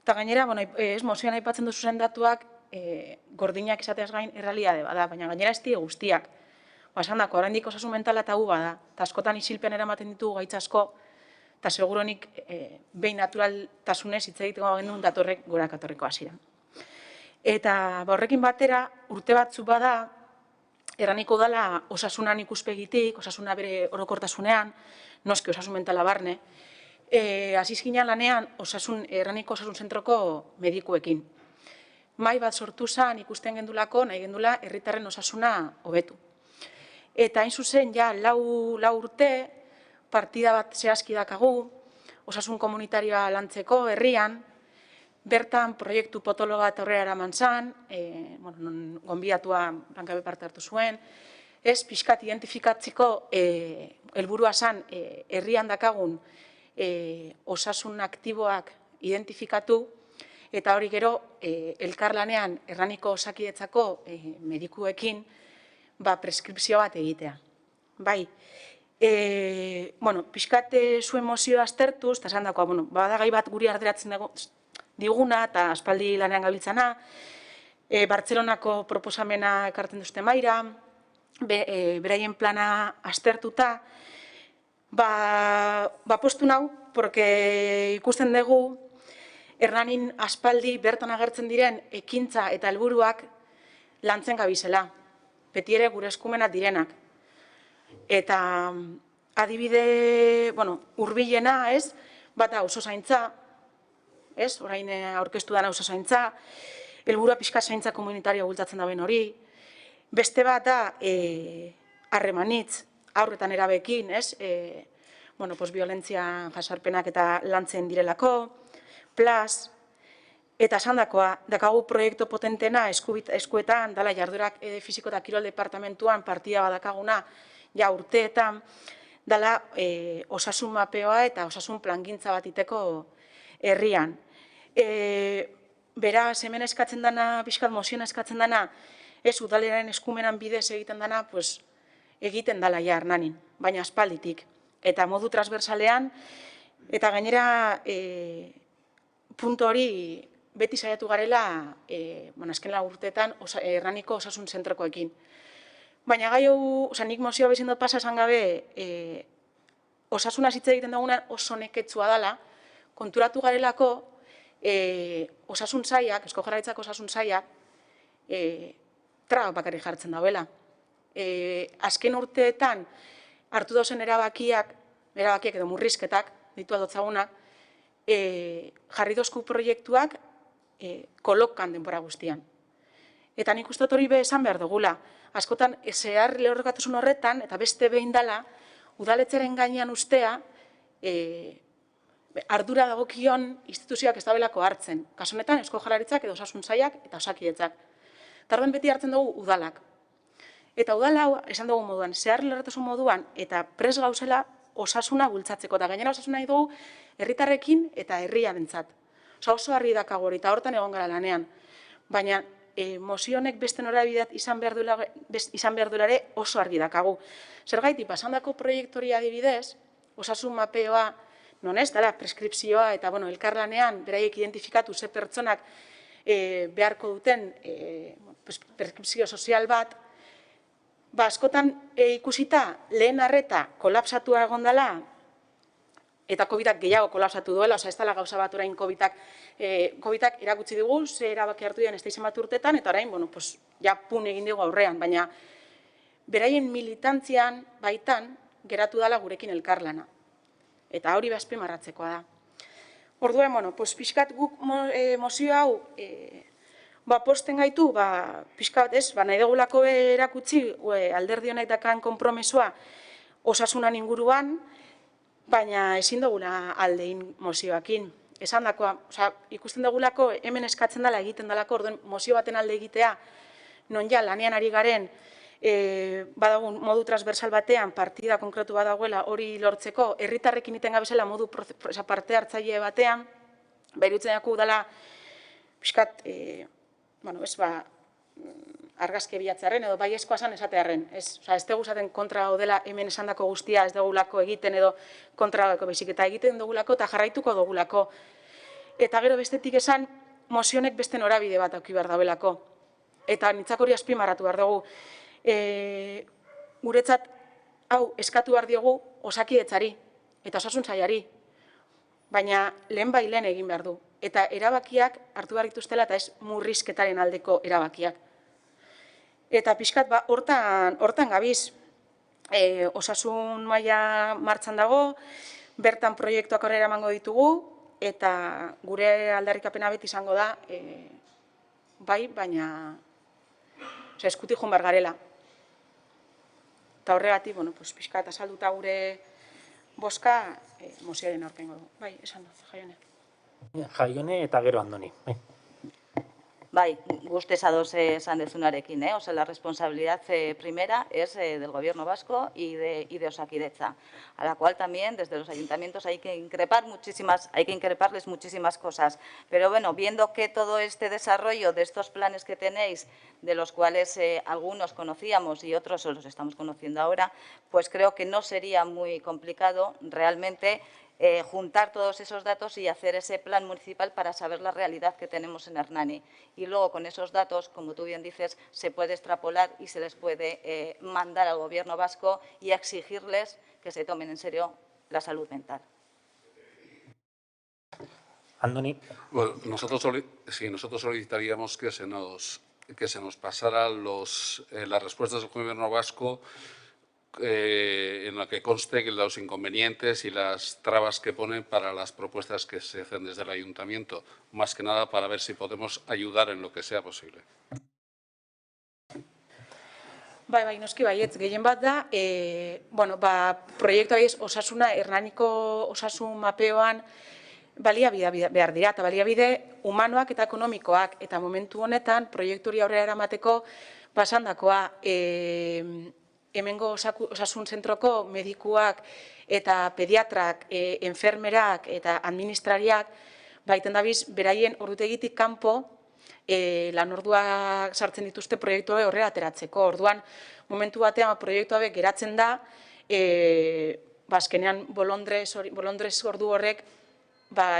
Eta gainera, ez mozioan aipatzen duzu zen datuak, gordinak izateaz gain errealitate bada, baina gainera ez die guztiak. Esan dako, oraindik osasun mentala tabu bada, eta askotan isilpen eramaten ditugu gaitz asko, eta seguronik behin naturaltasunez hitz egiteko genuen datorrek gorakatorreko hasieran. Eta horrekin batera, urte batzu bada, erraniko dela osasunan ikuspegitik, osasuna bere orokortasunean, noski osasun mentala barne, azizkinean lanean erraniko osasun zentroko medikuekin. Mai bat sortu zen ikusten gendulako, nahi gendula, herritarren osasuna hobetu. Eta hain zuzen, ja, lau urte, partida bat zehazki dakagu, osasun komunitarioa lantzeko herrian, bertan proiektu potolo bat aurrera eraman zen, gonbidatua bankabe parte hartu zuen, ez pixkat identifikatzeko helburua zen herrian dakagun osasun aktiboak identifikatu, eta hori gero elkarlanean erraniko osakidetzako medikuekin preskripzio bat egitea. Bai, pixkat zuen mozioa aztertuz, eta esan dakoa, bada gai bat guri arderatzen diguna eta aspaldi lanean gabiltzana, Bartzelonako proposamena ekartzen duzte maira, beraien plana aztertuta, postu nau, porque ikusten dugu, Hernanin aspaldi bertan agertzen diren ekintza eta helburuak lantzen gabizela, beti ere gure eskumenak direnak. Eta adibide, hurbilena, ez, bata oso zaintza, ez, orain aurkeztu dana oso zaintza, helburua pixka zaintza komunitario bultzatzen daben hori, beste bat da harremanitz, aurretan erabekin, ez, violentzia jasarpenak eta lantzen direlako, Plus, eta esan dakoa, dakagu proiektu potentena eskuetan, dala jardurak fiziko eta kirol departamentuan partida badakaguna, ja urteetan, dala osasun mapeoa eta osasun plangintza bat iteko herrian. Beraz, hemen eskatzen dana, pixkat mozioan eskatzen dana, ez udaleren eskumenan bidez egiten dana, egiten dala ja Hernanin, baina aspalditik. Eta modu transversalean, eta gainera, puntu hori beti saiatu garela, azken urteetan, Hernaniko osasun zentrokoekin. Baina gai hau, nik mozioa bezin dut pasa esan gabe, osasuna hitz egiten duguna oso neketsua dela, konturatu garelako, osasun sailak, Eusko Jaurlaritzako osasun sailak, traba bakarrik jartzen dauela. Azken urteetan, hartu dauzen erabakiak edo murrizketak, ditu adotzagunak, jarri dozku proiektuak kolokan denbora guztian. Eta nik uste hori esan behar dugula. Askotan, zehar lehorrekatasun horretan, eta beste behin dela, udaletxeren gainean ustea, ardura dagokion instituzioak ez dabelako hartzen. Kasu honetan, Eusko Jaurlaritzak edo osasun sailak eta osakidetzak. Tarden beti hartzen dugu udalak. Eta udala, esan dugu moduan, zehar lehorrekatasun moduan, eta pres gauzela, osasuna bultzatzeko, eta gainera osasuna nahi dugu herritarrekin eta herriarentzat. Oso harri dakago hori, eta hortan egon gara lanean. Baina mozionek beste norabideat izan behar duela ere oso argi dakagu. Zergaiti, pasandako proiektori adibidez, osasun mapeoa, non ez, dela, preskripzioa eta elkarlanean beraiek identifikatu ze pertsonak beharko duten preskripzio sozial bat, askotan ikusita lehen arreta kolapsatua egon dela, eta COVID-ak gehiago kolapsatu duela, ez dela gauza bat orain COVID-ak erakutsi dugu, ze erabaki hartu dian ez da izan bat urtetan, eta orain, ja pun egin dugu aurrean, baina beraien militantzian baitan geratu dela gurekin elkarlana. Eta hori azpimarratzekoa da. Orduan, pixkat guk mozio hau, posten gaitu, pixka bat ez, nahi dugulako erakutsi alderdi honek dakan konpromisoa osasunan inguruan, baina ezin dugula aldein mozioakin. Esan dakoa, ikusten dugulako hemen eskatzen dela egiten dalako, orduen mozio baten alde egitea, non ja lanean ari garen, badagun modu transversal batean, partida konkretu badagoela hori lortzeko, herritarrekin iten gabezela modu parte hartzaile batean, behirutzen daku dela, pixkat, argazki bilatzearen edo baiezkoa esan esatearen. Ez dugu esaten kontra dela hemen esandako guztia ez dugulako egiten edo kontra dugulako baizik eta egiten dugulako eta jarraituko dugulako. Eta gero bestetik esan, mozionek beste norabide bat auki behar dabelako. Eta nitzak hori azpimarratu behar dugu. Guretzat, hau, eskatu behar diogu Osakidetzari eta osasun sailari. Baina lehen egin behar du. Eta erabakiak hartu behar dituztela eta ez murrizketaren aldeko erabakiak. Eta pixkat, hortan gabiz, osasun maila martxan dago, bertan proiektuak horrela emango ditugu, eta gure aldarrikapena beti izango da, bai, baina eskutik joan behar garela. Eta horregatik, pixkat, azalduta gure boska, mozioaren aurkengo dugu. Bai, esan dut, Jaione. Jaione eta gero Andoni. Bai, guztiz ados esan dezunarekin, o sea, la responsabilidad primera es del Gobierno vasco y de Osakidetza, a la cual también desde los ayuntamientos hay que increparles muchísimas cosas. Pero bueno, viendo que todo este desarrollo de estos planes que tenéis, de los cuales algunos conocíamos y otros los estamos conociendo ahora, pues creo que no sería muy complicado realmente juntar todos esos datos y hacer ese plan municipal para saber la realidad que tenemos en Hernani. Y luego con esos datos, como tú bien dices, se puede extrapolar y se les puede mandar al Gobierno vasco y exigirles que se tomen en serio la salud mental. Andoni. Bueno, nosotros solicitaríamos que se nos pasaran las respuestas del Gobierno vasco en la que conste que los inconvenientes y las trabas que ponen para las propuestas que se hacen desde el Ayuntamiento, más que nada para ver si podemos ayudar en lo que sea posible. Bai, noski baietz, gehien bat da, proiektu haiez osasuna, Hernaniko osasun mapeoan baliabide behar dira, eta baliabide humanoak eta ekonomikoak, eta momentu honetan proiektu hori aurrera eramateko pasandakoa, hemengo osasun zentroko medikuak eta pediatrak, enfermerak eta administrariak baiten dabiz beraien ordutegitik kanpo lan orduak sartzen dituzte proiektu horrela ateratzeko. Orduan, momentu batean proiektu hauek geratzen da, azkenean bolondrez ordu horrek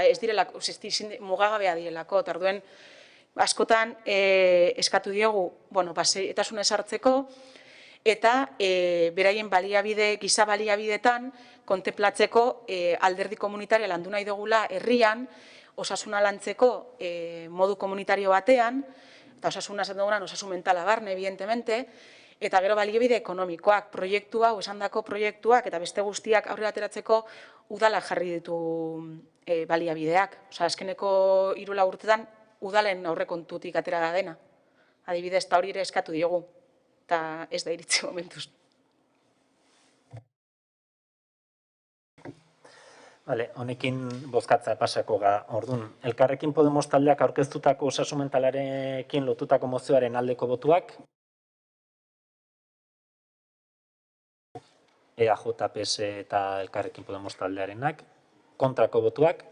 ez direlako, mugagabea direlako, eta orduen askotan eskatu diogu, etasun ezartzeko, eta beraien baliabide, giza baliabidetan kontemplatzeko alderdi komunitaria landu nahi dugula herrian, osasuna lantzeko modu komunitario batean, eta osasuna esaten dugunan osasun mentala barne, evidentemente, eta gero baliabide ekonomikoak, proiektu hau, esandako proiektuak, eta beste guztiak aurrera ateratzeko udalak jarri ditu baliabideak. Azkeneko 3 urtetan udalen aurrekontutik atera da dena. Adibidez, eta hori ere eskatu diogu. Eta ez da iritzi momentuz. Honekin bozkatza pasako ga. Orduan, Elkarrekin Podemos taldeak aurkeztutako osasun mentalarekin lotutako mozioaren aldeko botuak. EAJ, PS eta Elkarrekin Podemos taldearenak. Kontrako botuak.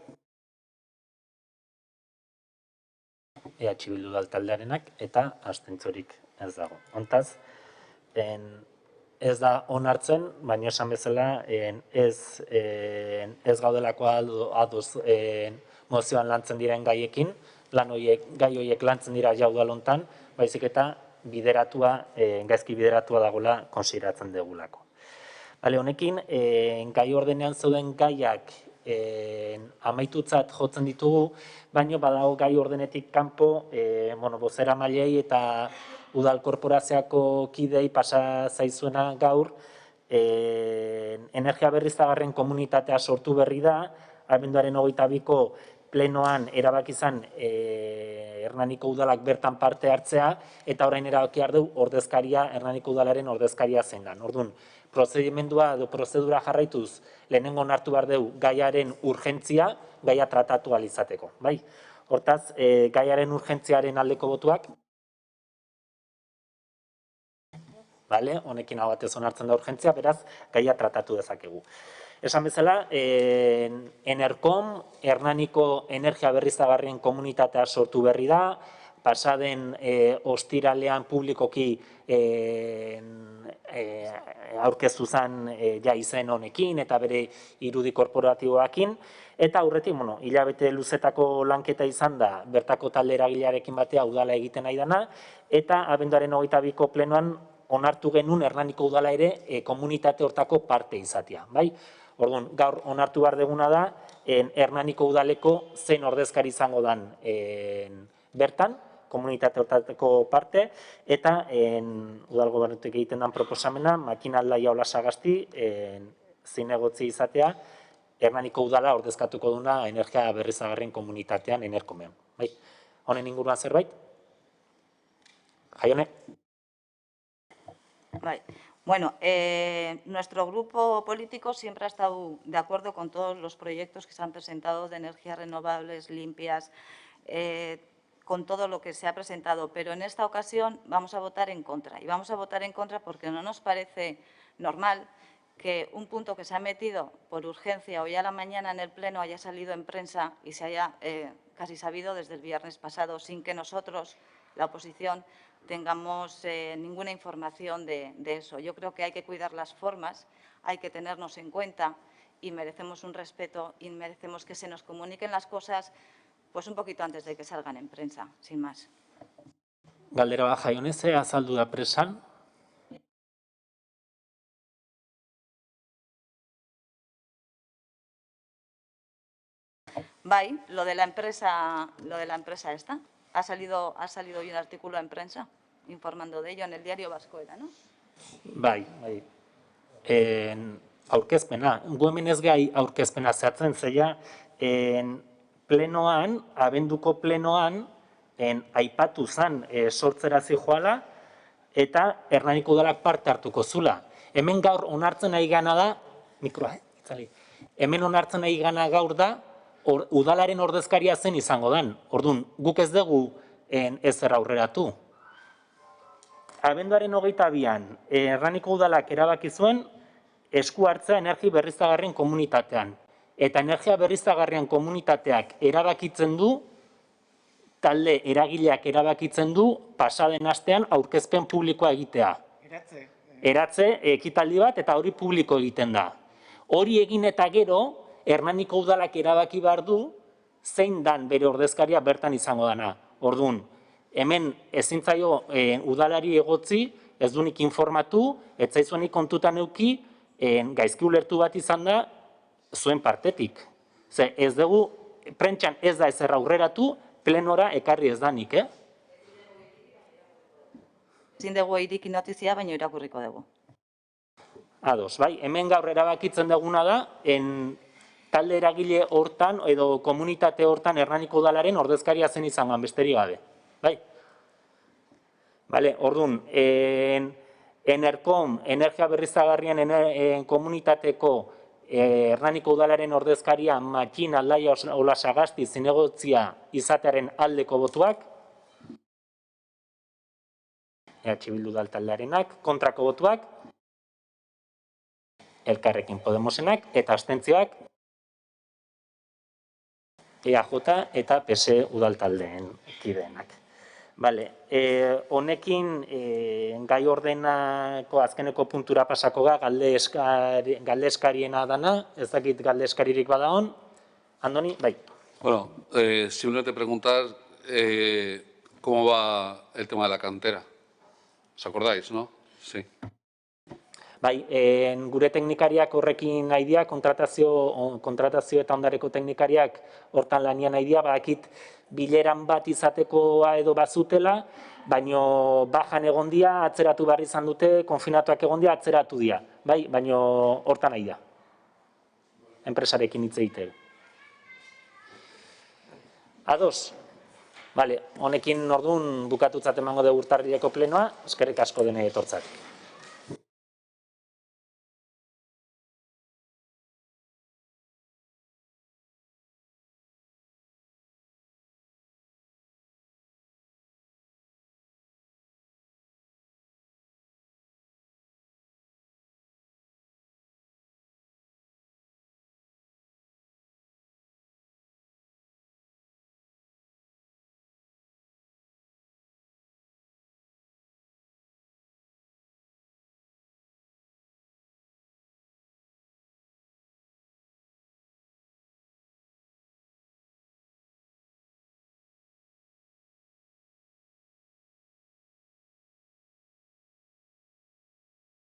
EH Bildu taldearenak eta abstentzorik ez dago. Hontaz, ez da onartzen, baina esan bezala ez gaudelako ados mozioan lantzen diren gaiekin, gai horiek lantzen dira jaudal hontan, baizik eta gaizki bideratua dagoela konsideratzen dugulako. Honekin, gai ordenean zeuden gaiak amaitutzat jotzen ditugu, baina badago gai ordenetik kanpo bozeramailei eta udal korporazioako kidei pasa zaizuena gaur, energia berriztagarrien komunitatea sortu berri da, abenduaren 22ko plenoan erabaki izan Hernaniko udalak bertan parte hartzea, eta orain erabaki behar du Hernaniko udalaren ordezkaria zein da. Orduan, prozedimendua edo prozedura jarraituz lehenengo onartu behar dugu gaiaren urgentzia, gaia tratatu ahal izateko. Hortaz, gaiaren urgentziaren aldeko botuak, honekin hau batez onartzen da urgentzia, beraz, gaia tratatu dezakegu. Esan bezala, Enerkom, Hernaniko energia berriztagarrien komunitatea sortu berri da, pasaden ostiralean publikoki aurkeztu zen izen honekin eta bere irudi korporatiboakin, eta aurretik, hilabete luzetako lanketa izan da, bertako talde eragilearekin batea udala egiten nahi dana, eta abenduaren 22ko plenoan onartu genuen Hernaniko udala ere komunitate hortako parte izatea. Orduan, gaur onartu behar deguna da, Hernaniko udaleko zein ordezkari izango dan bertan, komunitate hortako parte, eta udal gobernutik egiten den proposamena, Makinaldaia Olasagasti zinegotzi izatea, Hernaniko udala ordezkatuko duna energia berriztagarrien komunitatean Enerkomean. Honen inguruan zerbait? Jaione? Bueno, nuestro grupo político siempre ha estado de acuerdo con todos los proyectos que se han presentado de energías renovables, limpias, con todo lo que se ha presentado, pero en esta ocasión vamos a votar en contra. Y vamos a votar en contra porque no nos parece normal que un punto que se ha metido por urgencia hoy a la mañana en el Pleno haya salido en prensa y se haya casi sabido desde el viernes pasado sin que nosotros, la oposición, tengamos ninguna información de eso. Yo creo que hay que cuidar las formas, hay que tenernos en cuenta y merecemos un respeto y merecemos que se nos comuniquen las cosas pues un poquito antes de que salgan en prensa, sin más. Galdera bat Jaione, ze azaldu da presan? Lo de la empresa esta. Ha salido hoy un artículo en prensa informando de ello en el diario Vasco, ¿no? Aurkezpena. Gu hemen ez gai aurkezpena zehatzen zeia, plenoan, abenduko plenoan, aipatu zen sortzera zijoala eta Hernaniko udalak parte hartuko zula. Hemen gaur onartzen nahi gana da, mikroa, itzali, hemen onartzen nahi gana gaur da, udalaren ordezkaria zen izango dan. Orduan, guk ez dugu ezer aurreratu. Abenduaren 22an, Hernaniko udalak erabaki zuen esku hartzea energia berriztagarrien komunitatean. Eta energia berriztagarrien komunitateak erabakitzen du, talde eragileak erabakitzen du, pasaden astean aurkezpen publikoa egitea. Eratze ekitaldi bat eta hori publiko egiten da. Hori egin eta gero, Hernaniko udalak erabaki behar du, zein dan bere ordezkaria bertan izango dana. Orduan, hemen ezintzaio udalari egotzi, ez dunik informatu, ez zaizuenik kontutan euki, gaizki ulertu bat izan da, zuen partetik. Ez dugu, prentxan ez da ezer aurreratu, plenora ekarri ez danik, Ezin dugu iriki notizia, baina irakurriko dugu. Ados, hemen gaur erabakitzen duguna da, talde eragile hortan edo komunitate hortan Hernaniko udalaren ordezkaria zen izangoan, besterik gabe. Orduan, Enerkom, energia berriztagarrien komunitateko Hernaniko udalaren ordezkaria Makinaldaia Olasagasti zinegotzia izatearen aldeko botuak, EH Bildu taldearenak, kontrako botuak, Elkarrekin Podemosenak, eta abstentzioak EAJ eta PS udaltaldeen kideenak. Honekin gai ordenako azkeneko puntura pasako ga, galde eskariena dana, ez dakit galde eskaririk badaon. Andoni, bai. Bueno, simplemente preguntar cómo va el tema de la cantera. ¿Os acordáis, no? Sí. Gure teknikariak horrekin nahi dia, kontratazio eta ondareko teknikariak hortan lanian nahi dia, badakit bileran bat izatekoa edo bazutela, baino bajan egon dia, atzeratu behar izan dute, konfinatuak egon dia, atzeratu dia, baino hortan nahi da. Enpresarekin hitz egiteko. Ados? Bale, honekin orduan bukatutzat emango dugu urtarrileko plenoa, eskerrik asko denei etortzatik.